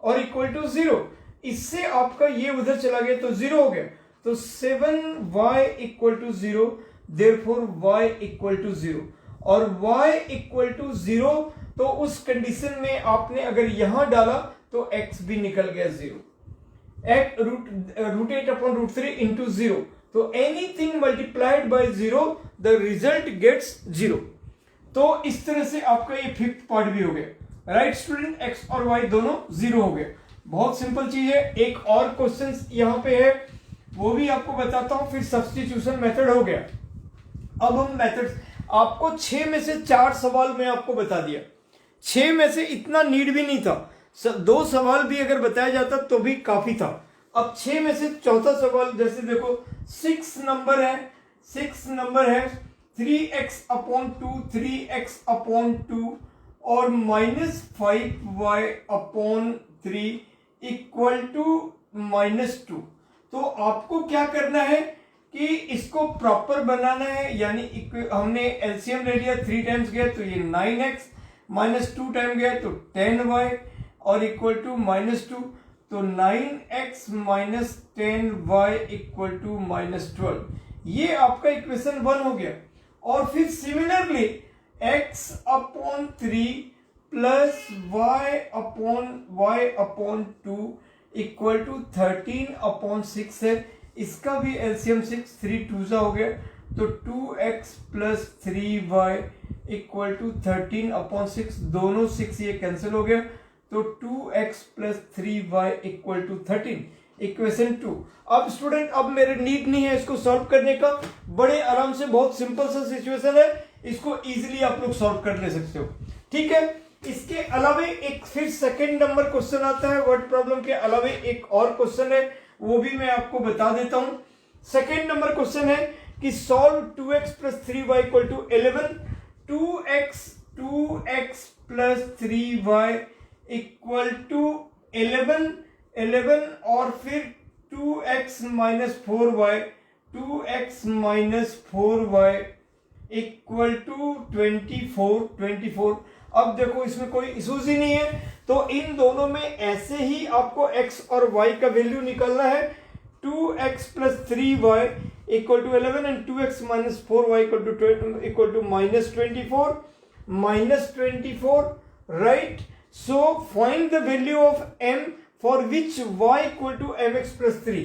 और इक्वल टू 0। इससे आपका ये उधर चला गया तो 0 हो गया, तो 7y equal to 0, therefore y equal to 0 और y इक्वल टू 0। तो उस कंडीशन में आपने अगर यहां डाला तो x भी निकल गया 0, √8 अपॉन √3 इंटू 0, तो anything multiplied by 0 the result gets 0। तो इस तरह से आपका ये फिफ्थ पार्ट भी हो गया, राइट स्टूडेंट। x और y दोनों 0 हो गए, बहुत सिंपल चीज है। एक और क्वेश्चन यहां पे है, वो भी आपको बताता हूं, फिर सब्स्टिट्यूशन मेथड हो गया। अब हम मेथड, आपको 6 में से 4 सवाल मैं आपको बता दिया, 6 में से इतना नीड भी नहीं था, 2 सवाल भी अगर बताया जाता तो भी काफी था। अब 6 में से चौथा सवाल, जैसे देखो 6 नंबर है 3x अपॉन 2, 3x अपॉन 2 और -5y अपॉन 3 इक्वल टू -2। तो आपको क्या करना है कि इसको प्रॉपर बनाना है, यानी हमने एलसीएम ले लिया, 3 टाइम्स गया तो ये 9x, -2 टाइम गया तो 10y और इक्वल टू -2, तो 9x minus 10y equal to -12। ये आपका इक्वेशन 1 हो गया। और फिर similarly x upon 3 plus y upon 2 equal to 13 upon 6 है, इसका भी एलसीएम 6, 3 2 हो गया, तो 2x plus 3y equal to 13 upon 6, दोनों 6 ये कैंसिल हो गया, तो 2x plus 3y equal to 13, equation 2। अब स्टूडेंट, अब मेरे नीड नहीं है इसको सॉल्व करने का, बड़े आराम से, बहुत सिंपल सा सिचुएशन है, इसको इजीली आप लोग सॉल्व कर ले सकते हो, ठीक है। इसके अलावा एक फिर सेकंड नंबर क्वेश्चन आता है, वर्ड प्रॉब्लम के अलावा एक और क्वेश्चन है, वो भी मैं आपको बता देता हूं। सेकंड नंबर क्वेश्चन है कि solve 2x plus 3y equal to 11, 2x plus 3y equal to 11 और फिर 2x minus 4y equal to 24। अब देखो इसमें कोई इश्यूज ही नहीं है, तो इन दोनों में ऐसे ही आपको x और y का वैल्यू निकालना है। 2x plus 3y equal to 11 and 2x minus 4y equal to -24, right. So find the value of m for which y equal to mx plus 3.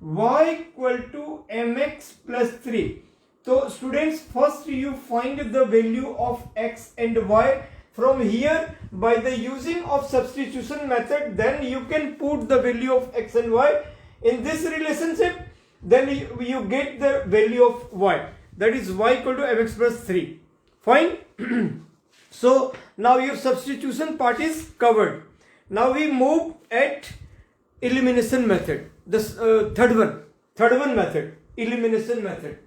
y equal to mx plus 3. So students, first you find the value of x and y from here by the using of substitution method. Then you can put the value of x and y in this relationship. Then you get the value of y. That is y equal to mx plus 3. Fine. So now your substitution part is covered. Now we move at elimination method. The third one method, elimination method.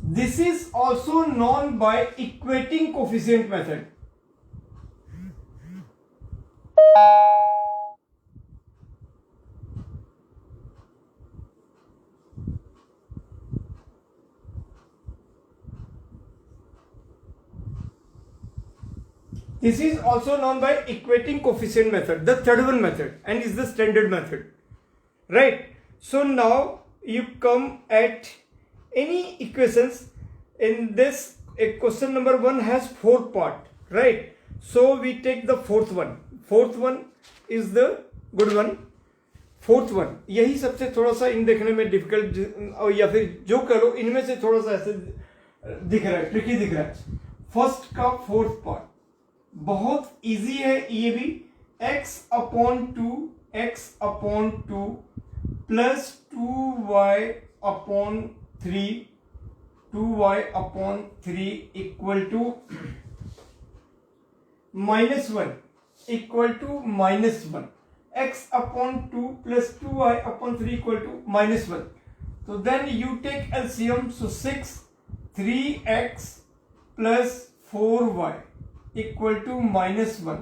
This is also known by equating coefficient method. This is also known by equating coefficient method, the third one method, and is the standard method, right? So now you come at any equations in this. Question number 1 has 4 part, right? So we take the fourth one is the good one. Fourth one यही सबसे थोड़ा सा इन देखने में difficult, या फिर जो करो इनमें से थोड़ा सा ऐसे दिख रहा है, ट्रिकी दिख रहा है. फर्स्ट का फोर्थ पार्ट बहुत इजी है ये भी. x/2 plus 2y/3 equal to -1 equal to -1. x/2 plus 2y/3 equal to -1. So then you take LCM. So 3x plus 4y equal to -1.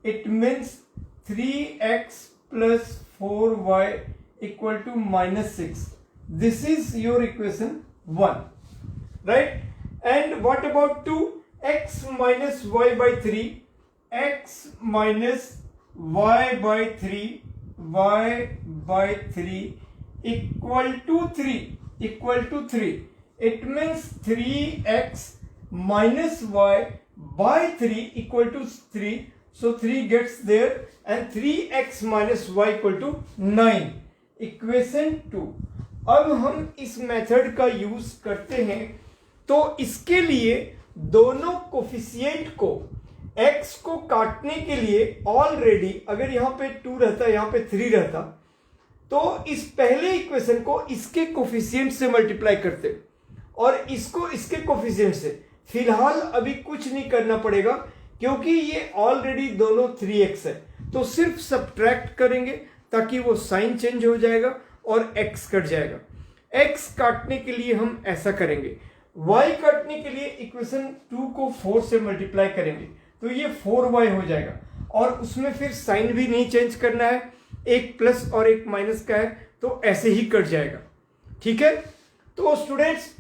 It means 3x plus 4y equal to -6. This is your equation 1, right? And what about 2? X minus y by 3, x minus y by 3 equal to 3. It means 3x minus y by 3 equal to 3. So 3 gets there and 3x minus y equal to 9. Equation 2. अब हम इस method का use करते हैं तो इसके लिए दोनों कोफिशिएंट को x को काटने के लिए ऑलरेडी अगर यहां पे 2 रहता यहां पे 3 रहता तो इस पहले इक्वेशन को इसके कोफिशिएंट से मल्टीप्लाई करते और इसको इसके कोफिशिएंट से. फिलहाल अभी कुछ नहीं करना पड़ेगा क्योंकि ये ऑलरेडी दोनों 3x है, तो सिर्फ सब्ट्रैक्ट करेंगे ताकि वो साइन चेंज हो जाएगा और x कट जाएगा. x काटने के लिए हम ऐसा करेंगे, y काटने के लिए इक्वेशन 2 को 4 से मल्टीप्लाई करेंगे तो ये 4y हो जाएगा और उसमें फिर साइन भी नहीं चेंज करना है, एक प्लस और एक माइनस का है तो ऐसे ही कट जाएगा. ठीक है, तो स्टूडेंट्स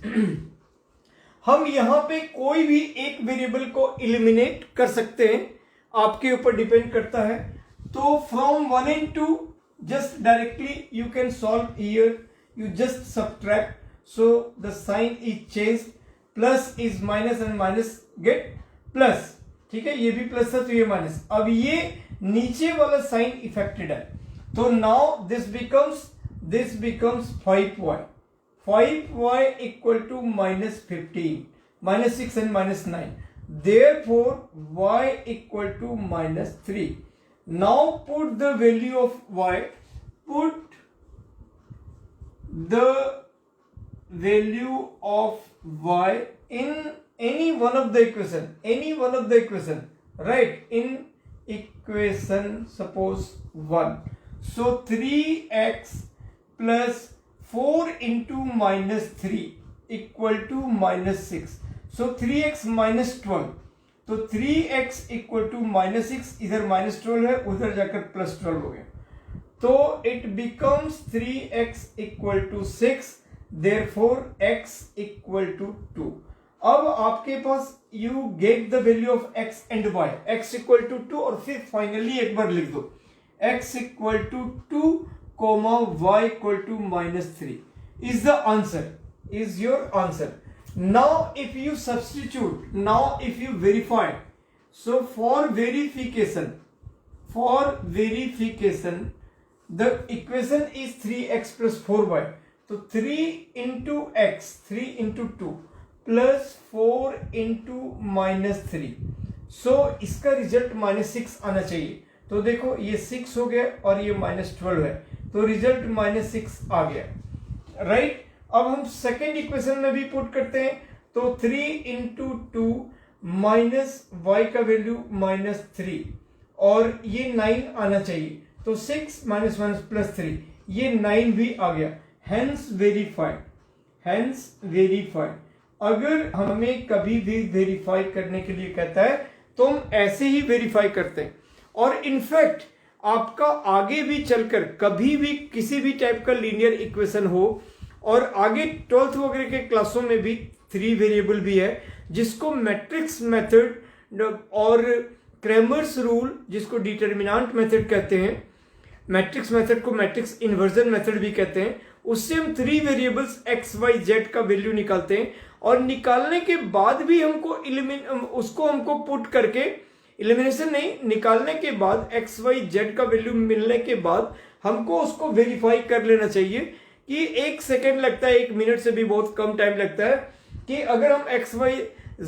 हम यहां पे कोई भी एक वेरिएबल को एलिमिनेट कर सकते हैं, आपके ऊपर डिपेंड करता है. तो from 1 and 2 just directly you can solve here. You just subtract, so the sign is changed, plus is minus and minus get plus. ठीक है, ये भी प्लस है तो ये माइनस. अब ये नीचे वाला साइन इफेक्टेड है तो now this becomes 5y equal to -15, -6 and -9. Therefore y equal to -3. Now put the value of y. Put the value of y in any one of the equation, right? In equation suppose 1. So 3x plus 4 into -3 equal to -6. So 3x minus 12. तो 3x equal to -6, इधर -12 है उधर जाकर +12 हो गया तो it becomes 3x equal to 6. Therefore x equal to 2. अब आपके पास you get the value of x and y. x equal to 2 और फिर फाइनली एक बार लिख दो x equal to 2, y equal to -3 is the answer, is your answer. Now if you substitute, now if you verify, so for verification the equation is 3x plus 4y. तो 3 into x, 3 into 2 plus 4 into -3। सो इसका result -6 आना चाहिए। तो देखो ये 6 हो गया और ये -12 है, तो रिजल्ट -6 आ गया, राइट। अब हम सेकेंड इक्वेशन में भी पुट करते हैं, तो 3 इंटू 2 माइनस वाई का वैल्यू -3 और ये 9 आना चाहिए, तो 6 माइनस माइनस प्लस 3, ये 9 भी आ गया। Hence verified, hence verified. अगर हमें कभी भी वेरीफाई करने के लिए कहता है तो हम ऐसे ही वेरीफाई करते हैं। और इनफैक्ट आपका आगे भी चलकर कभी भी किसी भी टाइप का लीनियर इक्वेशन हो, और आगे 12th वगैरह के क्लासों में भी 3 वेरिएबल भी है, जिसको मैट्रिक्स मेथड और क्रैमर्स रूल, जिसको डिटर्मिनेंट मेथड कहते हैं, मैट्रिक्स मेथड को मैट्रिक्स इन्वर्जन मेथड भी कहते हैं, उससे हम 3 वेरिएबल्स x, y, z का वैल्यू निकालते हैं। और निकालने के बाद भी हमको उसको हमको पुट करके, एलिमिनेशन नहीं, निकालने के बाद x, y, z का वैल्यू मिलने के बाद हमको उसको वेरीफाई कर लेना चाहिए कि 1 सेकेंड लगता है, 1 मिनट से भी बहुत कम टाइम लगता है, कि अगर हम x, y,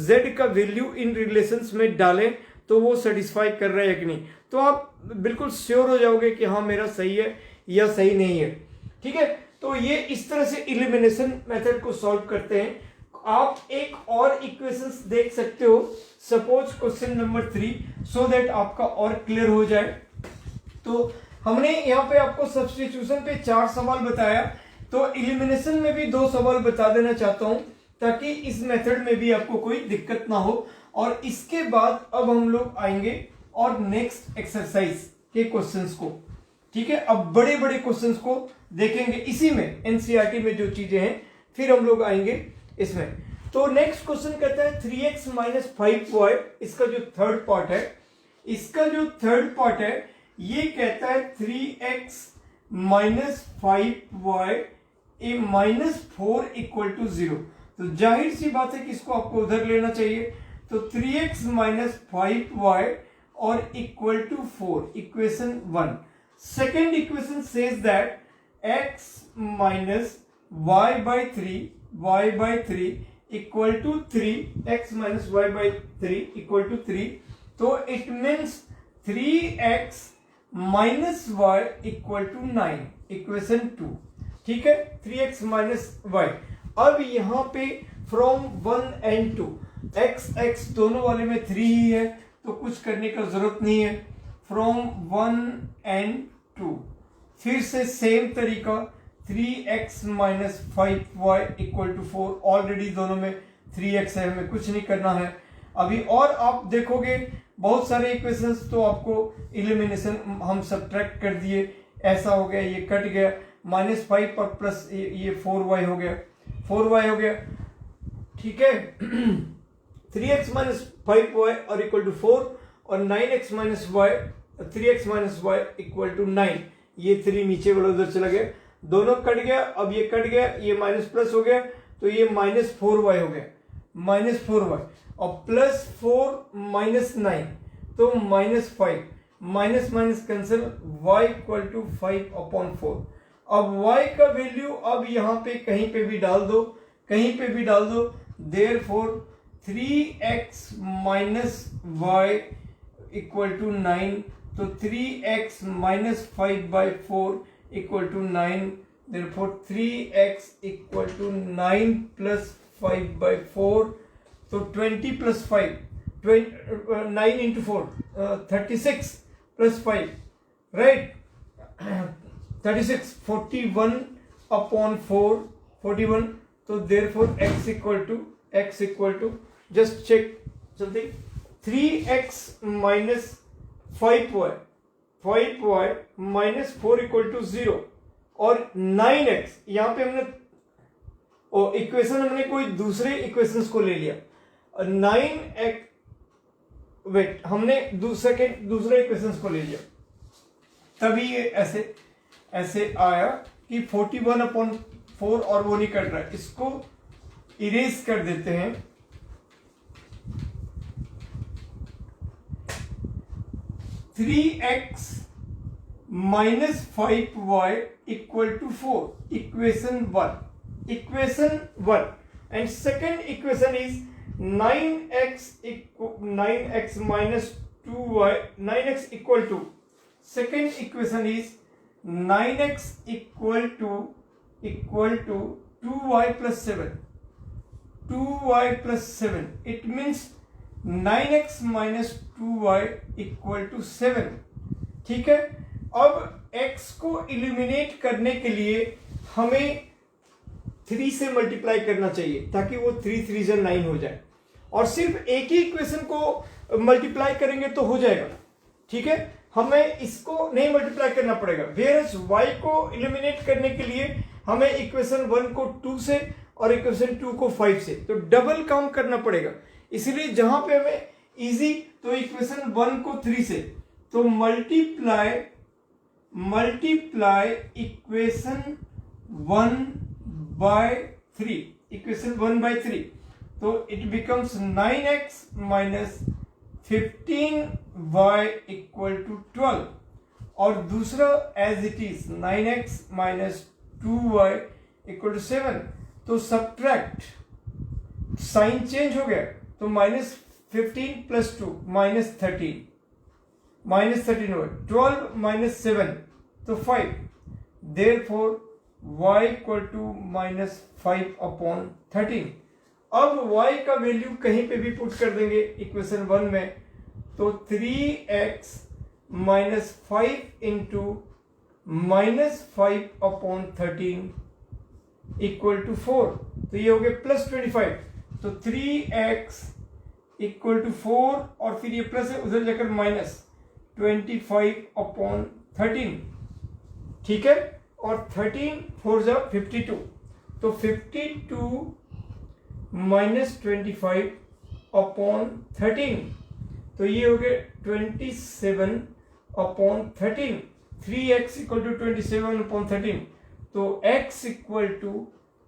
z का वैल्यू इन रिलेशंस में डालें तो वो सेटिस्फाई कर रहा है कि नहीं। तो आप बिल्कुल श्योर हो जाओगे कि हाँ मेरा सही है या सही नहीं है, ठीक है। तो ये इस तरह से इलिमिनेशन मेथड को सॉल्व करते हैं। आप एक और इक्वेशंस देख सकते हो, suppose question number 3, so that आपका और क्लियर हो जाए। तो हमने यहाँ पे आपको सब्स्टिट्यूशन पे 4 सवाल बताया, तो इलिमिनेशन में भी 2 सवाल बता देना चाहता हूं ताकि इस मेथड में भी आपको कोई दिक्कत ना हो। और इसके बाद अब हम लोग आएंगे और नेक्स्ट एक्सरसाइज के क्वेश्चंस को, ठीक है। अब बड़े बड़े क्वेश्चंस को देखेंगे इसी में, एनसीईआरटी में जो चीजें हैं, फिर हम लोग आएंगे इसमें। तो नेक्स्ट क्वेश्चन कहता है 3x - 5y, इसका जो थर्ड पार्ट है, इसका जो थर्ड पार्ट है ये कहता है 3x - 5y ए -4 = 0। तो जाहिर सी बात है कि इसको आपको उधर लेना चाहिए, तो 3x - 5y और equal to 4, equation 1। Second equation says that x minus y by 3 equal to 3, x minus y by 3 equal to 3, तो it means 3x minus y equal to 9, equation 2, ठीक है। 3x minus y। अब यहां पे from 1 and 2, x दोनों वाले में 3 ही है, तो कुछ करने का जरूरत नहीं है। फ्रॉम 1 and 2 फिर से सेम तरीका, 3x minus 5y equal to 4, already दोनों में 3x है, हमें कुछ नहीं करना है अभी। और आप देखोगे बहुत सारे इक्वेशंस, तो आपको इलिमिनेशन हम सब्ट्रैक्ट कर दिए, ऐसा हो गया, ये कट गया, -5 और प्लस ये 4y हो गया, 4y हो गया, ठीक है। 3x minus 5y और इक्वल टू 4, और 9x minus y, 3x minus y equal to 9, ये 3 नीचे वाला उधर चला गया, दोनों कट गया। अब ये कट गया, ये माइनस प्लस हो गया, तो ये -4y हो गया, -4y, और +4 -9, तो -5, minus minus cancel, y equal to 5/4। अब y का वैल्यू अब यहाँ पे कहीं पे भी डाल दो, कहीं पे भी डाल दो, therefore 3x minus y equal to 9, तो 3x minus 5/4 equal to 9, therefore 3x equal to 9 plus 5/4, तो 20 plus 5, 9 into 4, 36 plus 5, right? 36, 41/4, 41, तो therefore x equal to just check something, 3x minus 5y minus 4 equal to 0, और 9x, यहां पे हमने equation हमने कोई दूसरे इक्वेशंस को ले लिया, 9x, वेट, हमने दूसरे इक्वेशंस को ले लिया, तभी ये ऐसे आया कि 41/4, और वो नहीं कट रहा है, इसको इरेज कर देते हैं। (3x minus 5y equal to 4, equation 1, and second equation is 9x minus 2y, 9x equal to, second equation is 9x equal to 2y plus 7, 2y plus 7, it means 9x minus 2y equal to 7. ठीक है, अब x को eliminate करने के लिए हमें 3 से multiply करना चाहिए ताकि वो 3 3 जा 9 हो जाए, और सिर्फ एक ही इक्वेशन को मल्टीप्लाई करेंगे तो हो जाएगा. ठीक है, हमें इसको नहीं मल्टीप्लाई करना पड़ेगा. वेयरएज y को इलिमिनेट करने के लिए हमें इक्वेशन 1 को 2 से और इक्वेशन 2 को 5 से, तो डबल काम करना पड़ेगा. इसलिए जहां पे हमें इजी, तो इक्वेशन 1 को 3 से, तो multiply equation 1 by 3, equation 1 by 3, तो it becomes 9x minus 15y equal to 12, और दूसरा as it is 9x minus 2y equal to 7. तो सब्ट्रैक्ट, साइन चेंज हो गया, तो माइनस 15 प्लस 2 माइनस 13, माइनस 13 हुआ, 12 माइनस 7 तो 5, therefore y equal to minus 5 upon 13. अब y का वैल्यू कहीं पे भी पुट कर देंगे इक्वेशन 1 में, तो 3x minus 5 into minus 5 upon 13 equal to 4, तो ये हो गया प्लस 25. तो 3x इक्वल टू 4, और फिर ये प्लस है उधर जाकर माइनस 25 अपॉन 13. ठीक है, और 13 4 जा 52, तो 52 माइनस 25 अपॉन 13, तो ये हो गया 27 upon 13. 3x equal to 27 upon 13, तो x equal to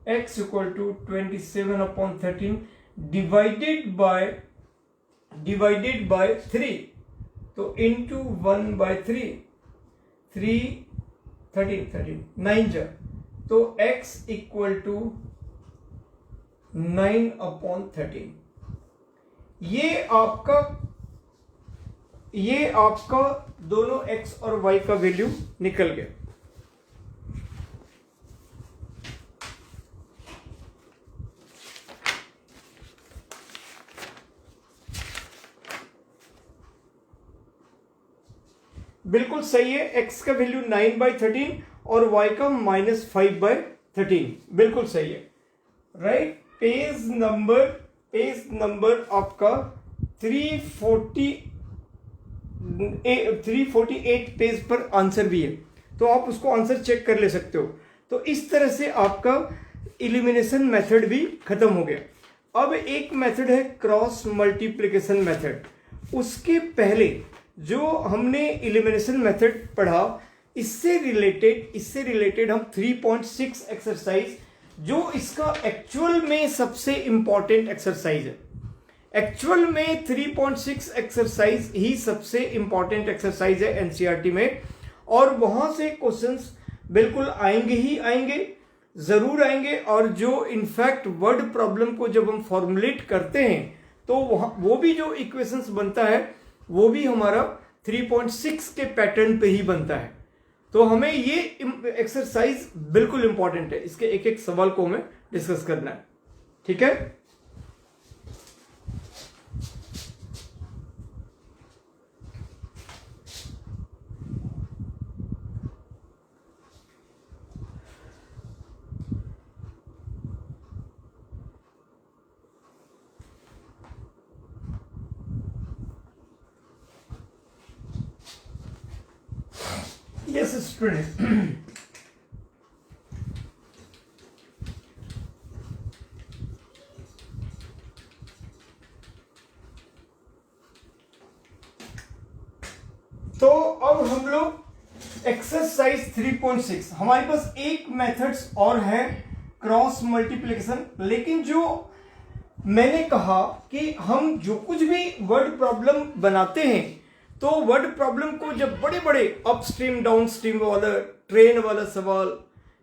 27 upon 13 divided by 3, तो इंटू 1 बाय 3, 13 9 जा, तो x इक्वल टू 9 अपॉन 13. ये आपका दोनों x और y का वैल्यू निकल गया. बिल्कुल सही है, x का वैल्यू 9/13 और y का माइनस 5/13, बिल्कुल सही है. राइट, पेज नंबर आपका 348 पेज पर आंसर भी है, तो आप उसको आंसर चेक कर ले सकते हो. तो इस तरह से आपका इलिमिनेशन मेथड भी खत्म हो गया. अब एक मेथड है क्रॉस मल्टीप्लिकेशन मेथड. उसके पहले जो हमने इलिमिनेशन मेथड पढ़ा, इससे रिलेटेड हम 3.6 एक्सरसाइज, जो इसका एक्चुअल में सबसे इंपॉर्टेंट एक्सरसाइज है. एक्चुअल में 3.6 एक्सरसाइज ही सबसे इंपॉर्टेंट एक्सरसाइज है एनसीईआरटी में, और वहां से क्वेश्चंस बिल्कुल आएंगे ही आएंगे, जरूर आएंगे. और जो इनफैक्ट वर्ड प्रॉब्लम को जब हम फॉर्मुलेट करते हैं, तो वो भी जो इक्वेशंस बनता है वो भी हमारा 3.6 के पैटर्न पे ही बनता है. तो हमें ये एक्सरसाइज बिल्कुल इंपॉर्टेंट है, इसके एक एक सवाल को हमें डिस्कस करना है. ठीक है, yes students. तो अब हम लोग एक्सरसाइज 3.6, हमारे पास एक मेथड्स और है क्रॉस मल्टीप्लिकेशन. लेकिन जो मैंने कहा कि हम जो कुछ भी वर्ड प्रॉब्लम बनाते हैं, तो वर्ड प्रॉब्लम को जब बड़े बड़े अपस्ट्रीम डाउनस्ट्रीम वाला ट्रेन वाला सवाल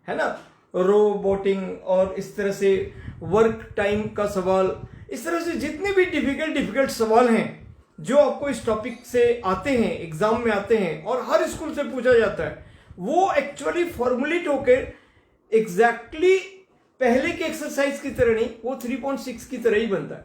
है ना, रोबोटिंग और इस तरह से वर्क टाइम का सवाल, इस तरह से जितने भी डिफिकल्ट सवाल हैं जो आपको इस टॉपिक से आते हैं, एग्जाम में आते हैं और हर स्कूल से पूछा जाता है, वो एक्चुअली फॉर्मुलेट होकर एग्जैक्टली पहले के एक्सरसाइज की तरह नहीं, वो 3.6 की तरह ही बनता है।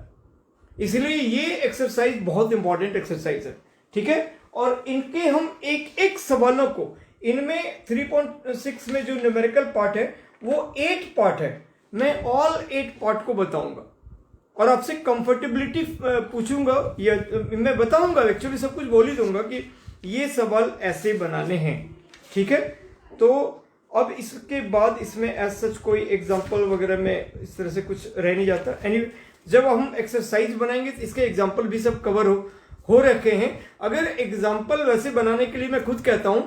इसलिए ये एक्सरसाइज बहुत इंपॉर्टेंट एक्सरसाइज है, ठीक है। और इनके हम एक एक सवालों को, इनमें 3.6 में जो न्यूमेरिकल पार्ट है वो 8 पार्ट है, मैं ऑल 8 पार्ट को बताऊंगा और आपसे कंफर्टेबिलिटी पूछूंगा, या मैं बताऊंगा, एक्चुअली सब कुछ बोल ही दूंगा कि ये सवाल ऐसे बनाने हैं, ठीक है। तो अब इसके बाद इसमें एज सच कोई एग्जांपल वगैरह में इस तरह से कुछ रह नहीं जाता। एनीवे, जब हम एक्सरसाइज बनाएंगे तो इसके एग्जांपल भी सब कवर हो रखे हैं। अगर एग्जांपल वैसे बनाने के लिए मैं खुद कहता हूं,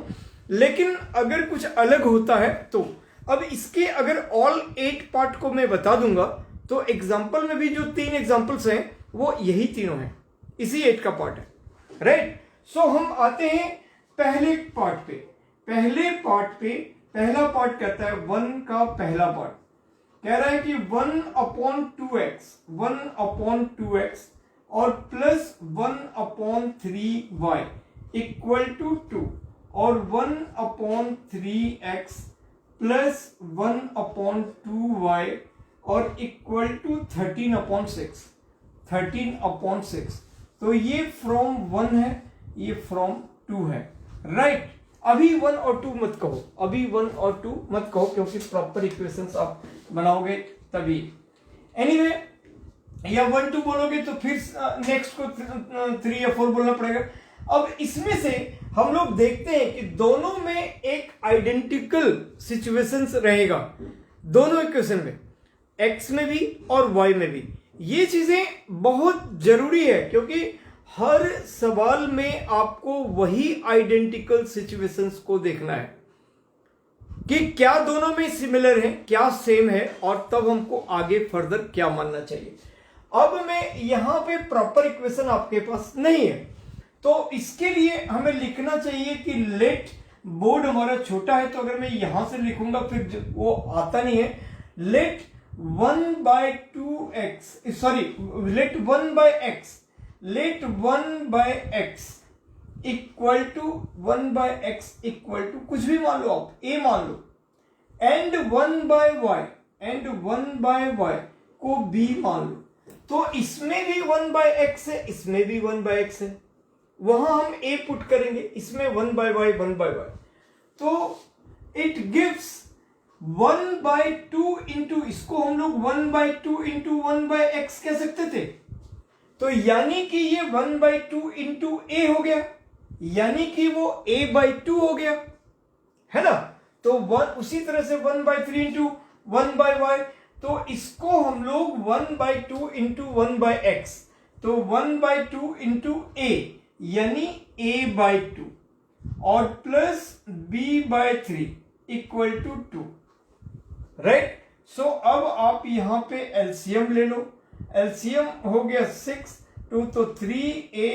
लेकिन अगर कुछ अलग होता है तो अब इसके अगर ऑल 8 पार्ट को मैं बता दूंगा तो एग्जांपल में भी जो 3 एग्जांपल्स हैं वो यही तीनों हैं, इसी 8 का पार्ट है, राइट। सो हम आते हैं पहले पार्ट पे। पहला पार्ट कहता है 1 का पहला पार्ट कह रहा है कि 1/2x और प्लस 1/3y इक्वल टू 2 और 1/3x प्लस 1/2y और इक्वल टू 13/6। तो ये फ्रॉम 1 है, ये फ्रॉम 2 है, राइट। अभी 1 और 2 मत कहो, क्योंकि प्रॉपर इक्वेशंस आप बनाओगे तभी। एनीवे, या 1 2 बोलोगे तो फिर नेक्स्ट को 3 या 4 बोलना पड़ेगा। अब इसमें से हम लोग देखते हैं कि दोनों में एक आइडेंटिकल सिचुएशंस रहेगा, दोनों इक्वेशन में, x में भी और y में भी। ये चीजें बहुत जरूरी है क्योंकि हर सवाल में आपको वही आइडेंटिकल सिचुएशंस को देखना है कि क्या दोनों में सिमिलर है, क्या सेम है, और तब हमको आगे फर्दर क्या मानना चाहिए। अब मैं यहां पे प्रॉपर इक्वेशन आपके पास नहीं है, तो इसके लिए हमें लिखना चाहिए कि लेट, बोर्ड हमारा छोटा है तो अगर मैं यहां से लिखूंगा फिर वो आता नहीं है, let 1/x equal to 1/x equal to कुछ भी मान लो, आप a मान लो, एंड 1/y को b मान लो। तो इसमें भी 1/x है, इसमें भी 1/x है, वहां हम a पुट करेंगे, इसमें 1/y। तो इट गिव्स 1/2 इंटू, इसको हम लोग 1/2 इंटू 1/x कह सकते थे। तो यानी कि ये 1/2 इंटू a हो गया, यानी कि वो a/2 हो गया, है ना। तो उसी तरह से 1/3 इंटू 1/y, तो इसको हम लोग 1/2 इंटू 1/x, तो 1/2 इंटू a यानी a/2 और plus b/3 equal to 2, right. So अब आप यहां पे एलसीएम ले लो, एलसीएम हो गया 6 2 तो 3a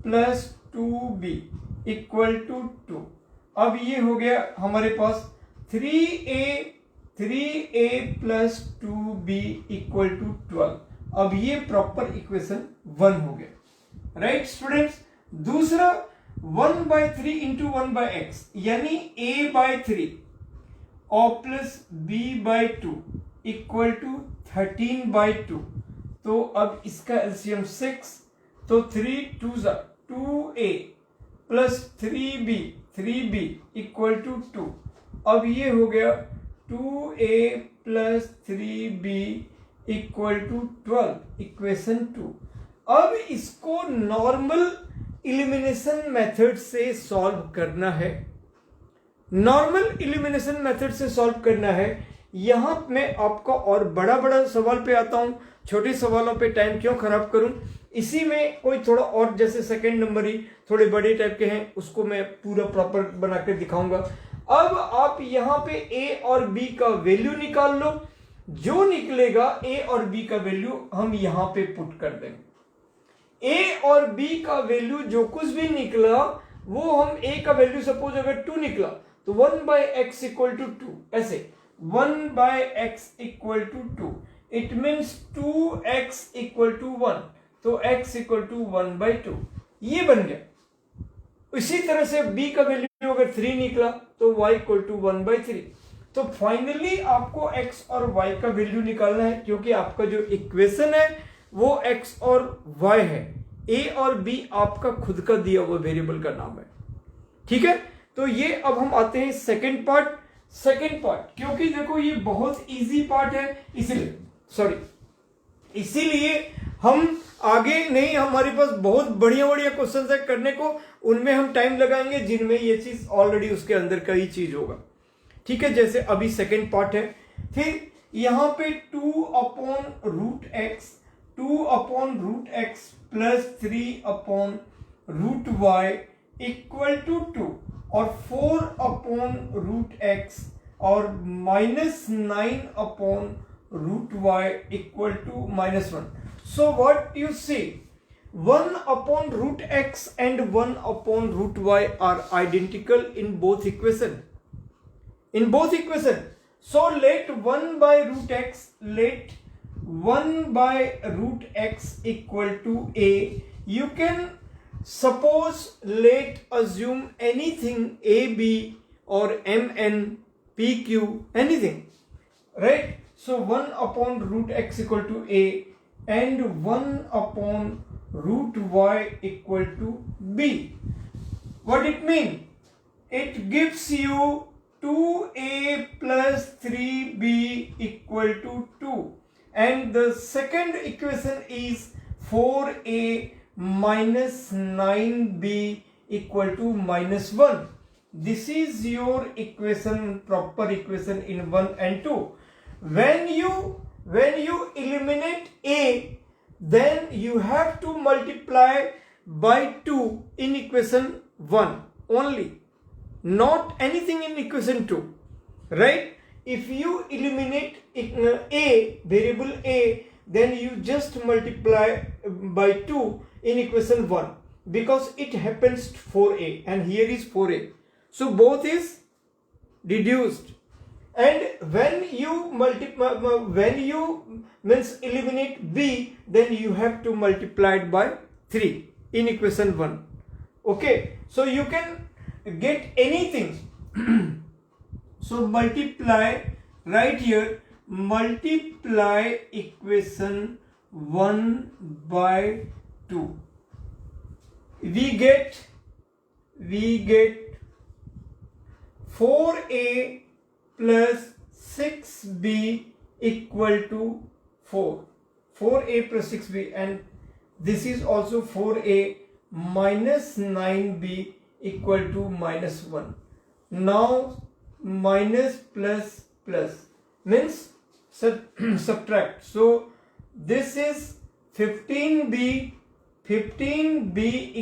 plus 2b equal to 2। अब ये हो गया हमारे पास 3a plus 2b equal to 12। अब ये प्रॉपर इक्वेशन 1 हो गया, राइट स्टूडेंट्स। दूसरा 1/3 इंटू 1/x यानी a/3 और प्लस b/2 इक्वल टू 13/2। तो अब इसका एलसीएम 6, तो 3 2a plus 3b equal to 2। अब ये हो गया 2a plus 3b equal to 12, equation 2। अब इसको नॉर्मल इलिमिनेशन मेथड से सॉल्व करना है, यहां मैं आपका और बड़ा सवाल पे आता हूं, छोटे सवालों पे टाइम क्यों खराब करूं। इसी में कोई थोड़ा और जैसे सेकंड नंबर ही थोड़े बड़े टाइप के हैं, उसको मैं पूरा प्रॉपर बना कर दिखाऊंगा। अब आप यहां पे a और b का वैल्यू निकाल लो, जो निकलेगा a और b का वैल्यू हम यहां पे पुट कर देंगे। a और b का वैल्यू जो कुछ भी निकला वो हम a का वैल्यू सपोज अगर 2 निकला तो 1/x इक्वल टू 2 ऐसे, 1 by x equal to 2. It means 2x equal to 1. तो x equal to 1 by 2 ये बन गया. इसी तरह से b का वैल्यू अगर 3 निकला तो y इक्वल टू 1 by 3. तो फाइनली आपको x और y का वैल्यू निकालना है, क्योंकि आपका जो इक्वेशन है वो x और y है. a और b आपका खुद का दिया हुआ वेरिएबल का नाम है. ठीक है, तो ये अब हम आते हैं सेकंड पार्ट. क्योंकि देखो ये बहुत इजी पार्ट है, इसीलिए हम आगे नहीं, हमारे पास बहुत बढ़िया क्वेश्चंस है करने को, उनमें हम टाइम लगाएंगे जिनमें ये चीज ऑलरेडी उसके अंदर का ही चीज होगा. ठीक है, जैसे अभी सेकंड पार्ट है. फिर यहां पे 2 upon root x plus 3 upon root y equal to 2 और 4 अपॉन रूट एक्स और minus 9 upon root y equal to minus 1. So what you see, 1 upon root x and 1 upon root y are identical in both equation. So let 1 by root x equal to a. You can suppose, let assume anything a b or m n p q, anything, right? So 1 upon root x equal to a and 1 upon root y equal to b. What it mean? It gives you 2a plus 3b equal to 2. And the second equation is 4a minus 9b equal to minus 1. This is your equation, proper equation in 1 and 2. When you eliminate a, then you have to multiply by 2 in equation 1 only, not anything in equation 2, right? If you eliminate a, variable a, then you just multiply by 2 in equation 1, because it happens 4a and here is 4a, so both is reduced. And when you eliminate b, then you have to multiply it by 3 in equation 1. Okay, so you can get anything. So multiply right here, multiply equation 1 by 2. We get 4a plus 6b equal to 4. 4a plus 6b, and this is also 4a minus 9b equal to minus 1. Now minus plus means subtract. So this is 15b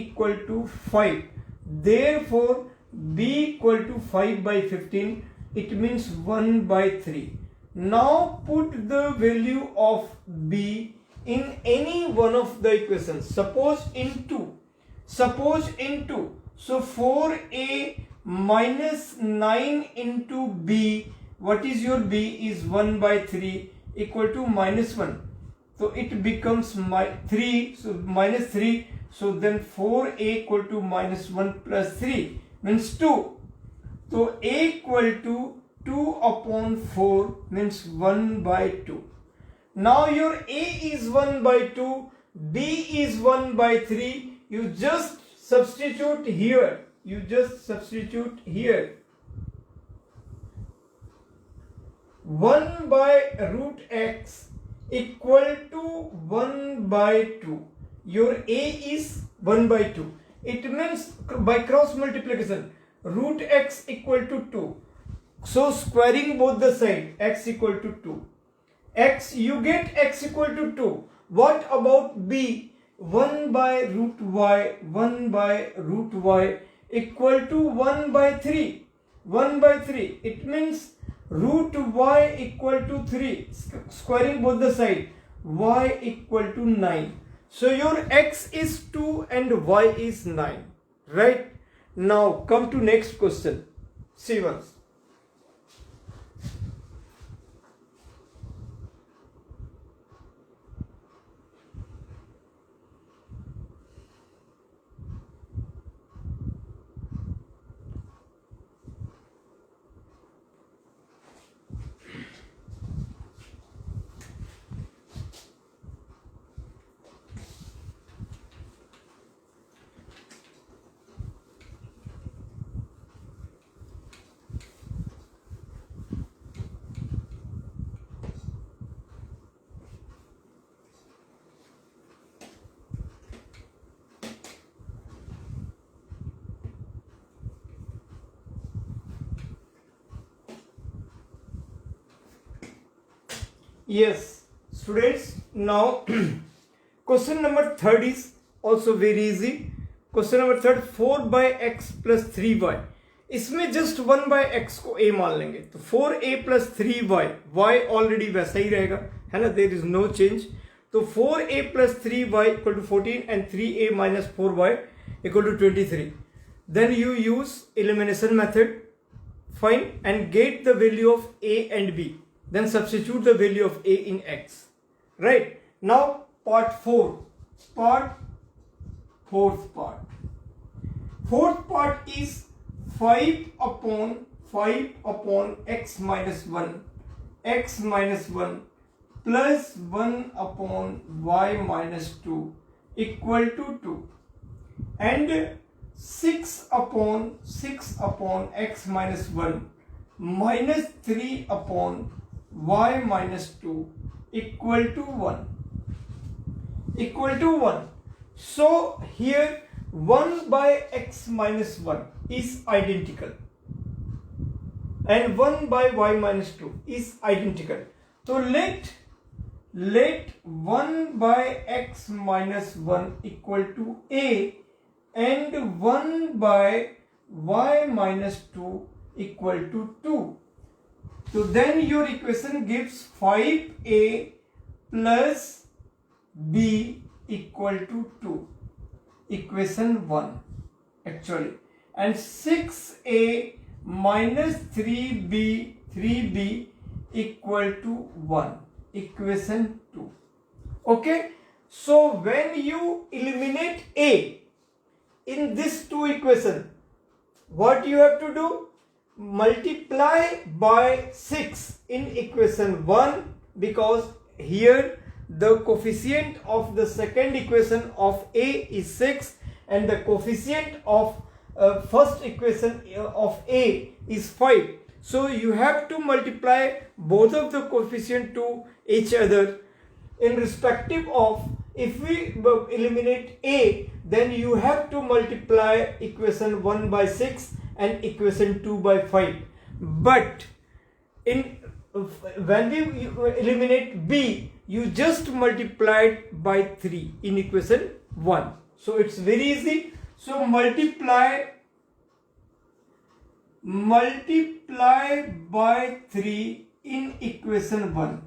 equal to 5. Therefore b equal to 5 by 15. It means 1 by 3. Now put the value of b in any one of the equations. Suppose in 2. So 4a minus 9 into b. What is your b? Is 1 by 3 equal to minus 1. So it becomes 3. So minus 3. So then 4a equal to minus 1 plus 3 means 2. So a equal to 2 upon 4 means 1 by 2. Now your a is 1 by 2, b is 1 by 3. You just substitute here. 1 by root x equal to 1 by 2. Your a is 1 by 2. It means by cross multiplication, root x equal to 2. So squaring both the side, x equal to 2. You get x equal to 2. What about b? 1 by root y equal to 1 by 3. 1 by 3. It means root y equal to 3. Squaring both the side, y equal to 9. So your x is 2 and y is 9. Right? Now come to next question. See once. Yes, students, now question number third is also very easy. Question number third, 4/x + 3y, इसमें just 1/x को a मान लेंगे, तो 4a + 3y, y already वैसा ही रहेगा, है ना, there is no change. तो 4a + 3y = 14 and 3a - 4y = 23. Then you use elimination method, find and get the value of a and b, then substitute the value of a in x. Right, now part 4, fourth part is 5/5 x minus 1 plus 1/y minus 2 equal to 2, and 6/6 x minus 1 minus 3/y minus 2 equal to 1. So here 1/x minus 1 is identical and 1/y minus 2 is identical. So let 1/x minus 1 equal to a and 1/y minus 2 equal to 2. So then your equation gives 5a plus b equal to 2, equation 1 actually, and 6a minus 3b equal to 1, equation 2. Okay, so when you eliminate a in this two equation, what you have to do? Multiply by 6 in equation 1, because here the coefficient of the second equation of a is 6 and the coefficient of first equation of a is 5. So you have to multiply both of the coefficient to each other in respective of, if we eliminate a, then you have to multiply equation 1 by 6 and equation 2 by 5. But when we eliminate b, you just multiplied by 3 in equation 1. So it's very easy. So multiply by 3 in equation 1.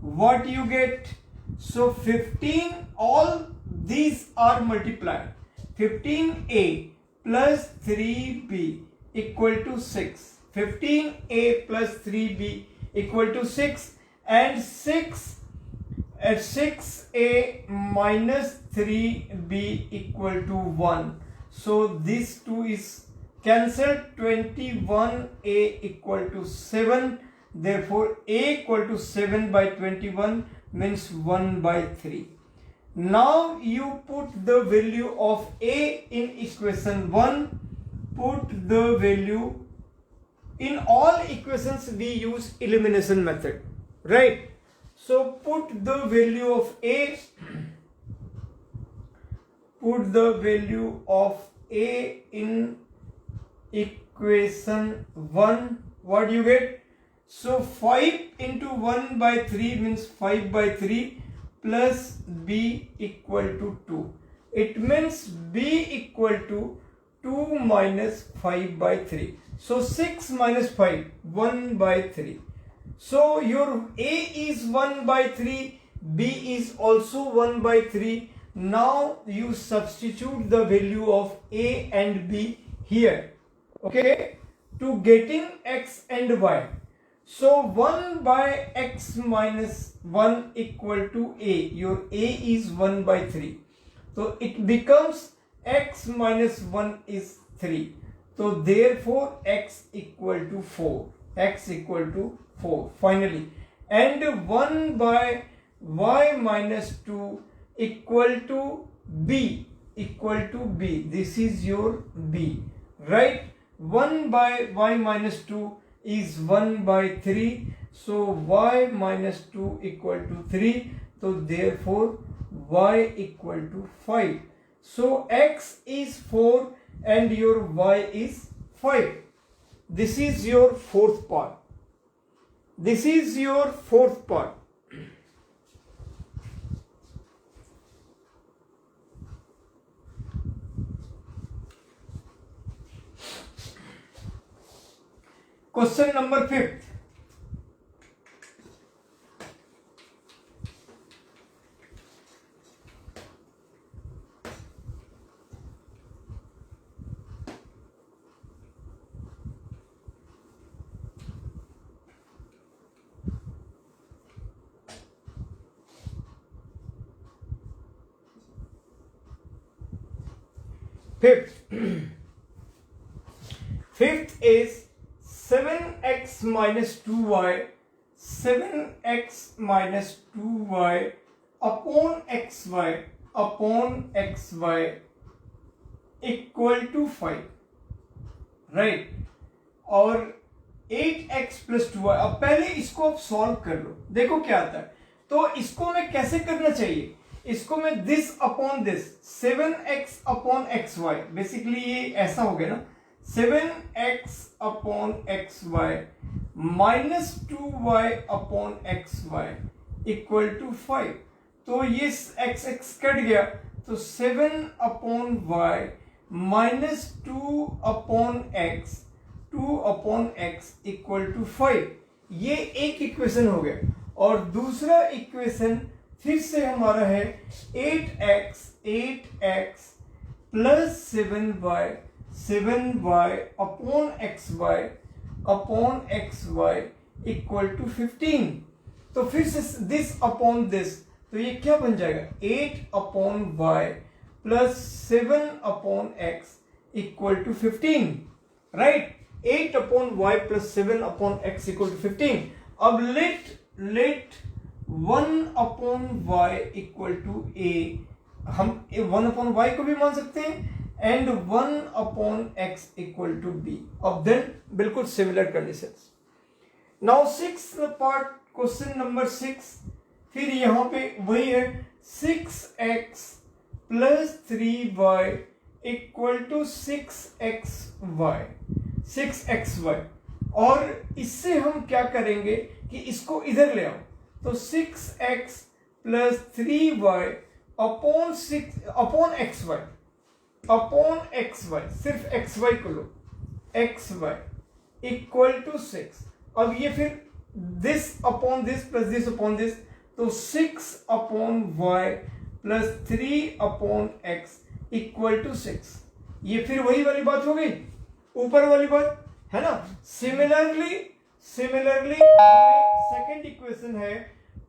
What you get? So 15, all these are multiplied. 15a plus 3b equal to 6. 15a plus 3b equal to 6, and 6a minus 3b equal to 1. So this 2 is cancelled. 21a equal to 7. Therefore a equal to 7 by 21 means 1/3. Now you put the value of a in equation 1. Put the value in all equations, we use elimination method, right? So put the value of a, in equation 1. What do you get? So 5 into 1/3 means 5/3 plus b equal to 2. It means b equal to 2 minus 5/3. So 6 minus 5, 1/3. So your a is 1/3, b is also 1/3. Now you substitute the value of a and b here, okay, to getting x and y. So 1/x minus 1 equal to a. Your a is 1/3. So it becomes x minus 1 is 3. So therefore x equal to 4. Finally, and 1/y minus 2 equal to b. This is your b, right? 1/y minus 2 is 1/3. So y minus 2 equal to 3. So therefore y equal to 5. So x is 4 and your y is 5. This is your fourth part. This is your fourth part. Question number 5. Fifth is 7x minus 2y, 7x minus 2y upon xy equal to 5, right. और 8x plus 2y. अब पहले इसको आप solve कर लो, देखो क्या आता है. तो इसको मैं कैसे करना चाहिए, इसको मैं this upon this 7x upon xy, basically ये ऐसा हो गया ना, 7x upon xy minus 2y upon xy equal to 5. तो ये x कट गया, तो 7 upon y minus 2 upon x equal to 5. ये एक इक्वेशन हो गया. और दूसरा इक्वेशन फिर से हमारा है 8x plus 7y upon xy equal to 15. तो फिर से दिस अपॉन दिस, तो ये क्या बन जाएगा, 8 upon y plus 7 upon x equal to 15, right. 8 upon y plus 7 upon x equal to 15. अब let 1 upon y equal to a, हम 1 अपॉन y को भी मान सकते हैं, and 1 upon x equal to b. अब देन बिल्कुल similar conditions. Now 6th part, question number 6. फिर यहां पे वही है, 6x plus 3y equal to 6xy. और इससे हम क्या करेंगे कि इसको इधर ले आओ, तो 6x plus 3y upon xy, सिर्फ xy को लो, xy इक्वल टू 6. अब ये फिर this upon this plus this upon this, तो 6 upon y plus 3 upon x equal to 6. ये फिर वही वाली बात हो गई, ऊपर वाली बात है ना. सिमिलरली सेकेंड इक्वेशन है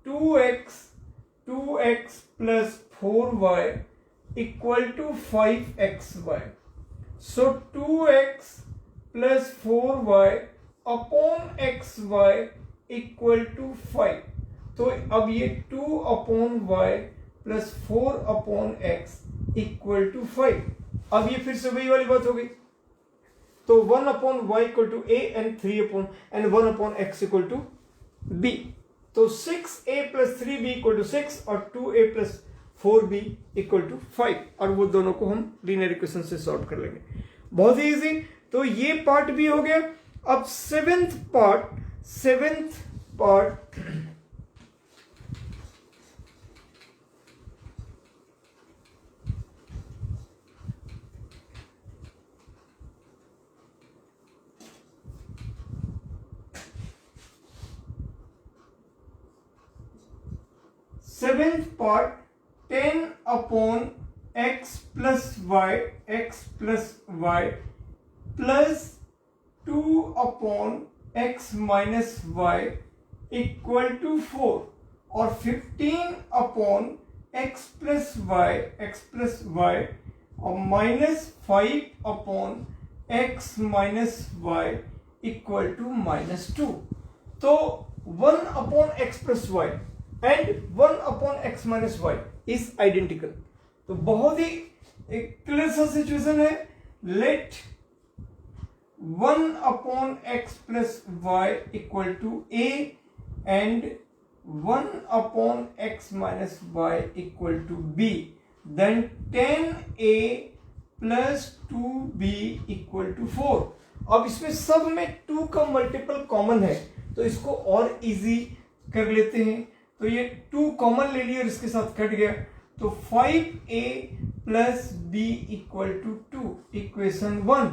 2x plus 4y equal to 5xy. So 2x plus 4y upon xy equal to 5. तो अब ये 2 upon y plus 4 upon x equal to 5. अब ये फिर से वही वाली बात हो गई. तो 1 upon y equal to a and 1 upon x equal to b. तो 6a plus 3b equal to 6 और 2a plus 4b equal to 5. और वो दोनों को हम लीनियर इक्वेशन से सॉल्व कर लेंगे, बहुत ही इजी. तो ये पार्ट भी हो गया. अब seventh part seventh part 10 upon x plus y plus 2 upon x minus y equal to 4 और 15 अपॉन x प्लस y और minus 5 upon x minus y equal to -2. तो 1 upon x plus y and 1 upon x minus y is identical. तो बहुत ही एक clear सा situation है. Let 1 upon x plus y equal to a and 1 upon x minus y equal to b. Then 10a plus 2b equal to 4. अब इसमें सब में 2 का मल्टीपल कॉमन है, तो इसको और इजी कर लेते हैं। तो ये 2 कॉमन ले लिया और इसके साथ कट गया, तो 5a plus b equal to 2, equation 1।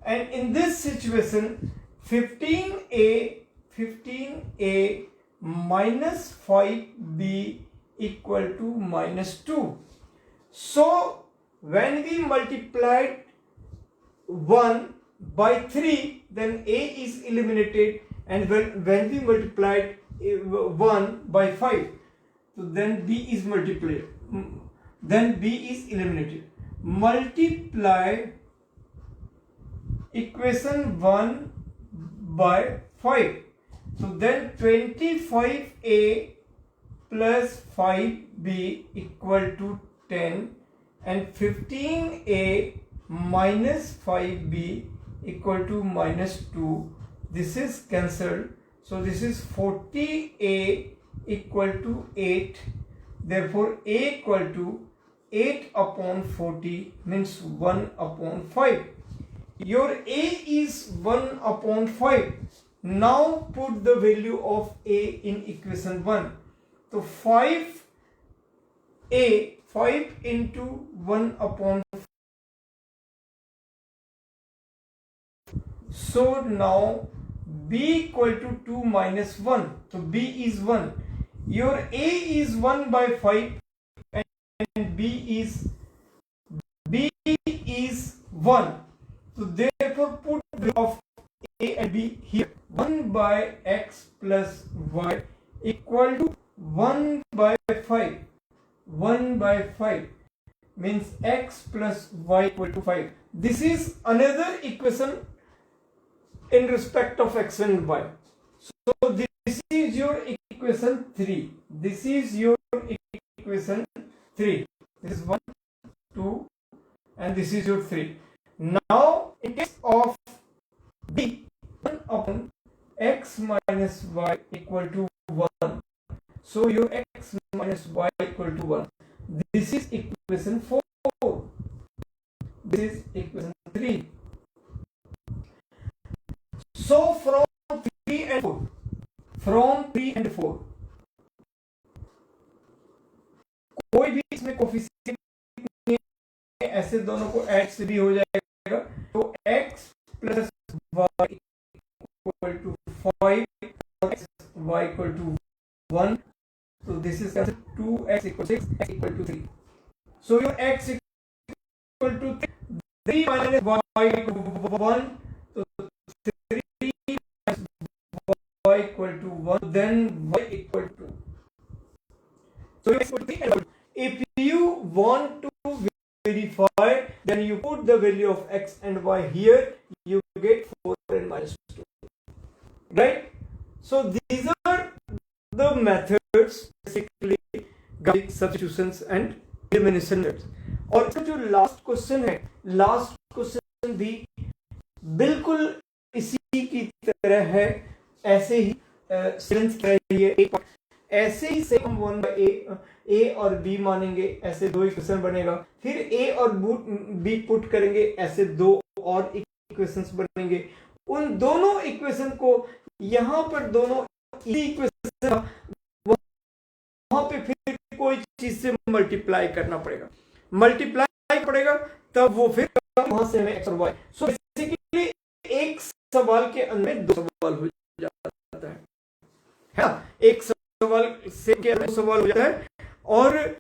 And in this situation 15a minus 5b equal to minus 2. So when we multiplied 1 by 3, then a is eliminated, and when we multiplied 1 by 5, so then b is multiplied, then b is eliminated. Multiply equation 1 by 5, so then 25a plus 5b equal to 10, and 15a minus 5b equal to minus 2. This is cancelled, so this is 40a equal to 8. Therefore a equal to 8 upon 40 means 1 upon 5. Your a is 1 upon 5. Now put the value of a in equation 1. So 5 into 1 upon 5. So now b equal to 2 minus 1. So b is 1. Your a is 1 by 5 and b is 1. So therefore put the value of a and b here. 1 by x plus y equal to 1 by 5. 1 by 5 means x plus y equal to 5. This is another equation in respect of x and y. So this is your equation 3. This is your equation 3. This is 1, 2, and this is your 3. Now in case of b, 1 upon x minus y equal to 1. So your x minus y equal to 1. This is equation 4. This is equation 3. So from 3 and 4, कोई भी इसमें coefficient नहीं है, ऐसे दोनों को add से भी हो जाएगा। तो x plus y equal to 5 और y equal to 1. So this is 2x equal 6, x equal to 3. So your x equal to 3 minus y equal to 1. So 3 minus y equal to 1. Then y equal to. So you equal to 3 and 1. If you want to verify, then you put the value of x and y here. You get 4 and minus 2. Right? So these are the methods, basically guiding substitutions and elimination methods. और जो last question है, last question भी बिल्कुल इसी की तरह है, ऐसे ही ऐसे ही से हम 1 by a और b मानेंगे, ऐसे 2 इक्वेशन बनेगा। फिर a और b पुट करेंगे, ऐसे 2 और इक्वेशंस बनेंगे। उन दोनों इक्वेशन को यहाँ पर दोनों इक्वेशन वहां पे फिर कोई चीज से मल्टीप्लाई करना पड़ेगा, तब वो फिर वहां से हमें x और y। सो बेसिकली एक सवाल के अंदर 2 सवाल हो जाता है ना? एक सवाल से 2 सवाल हो जाता है, और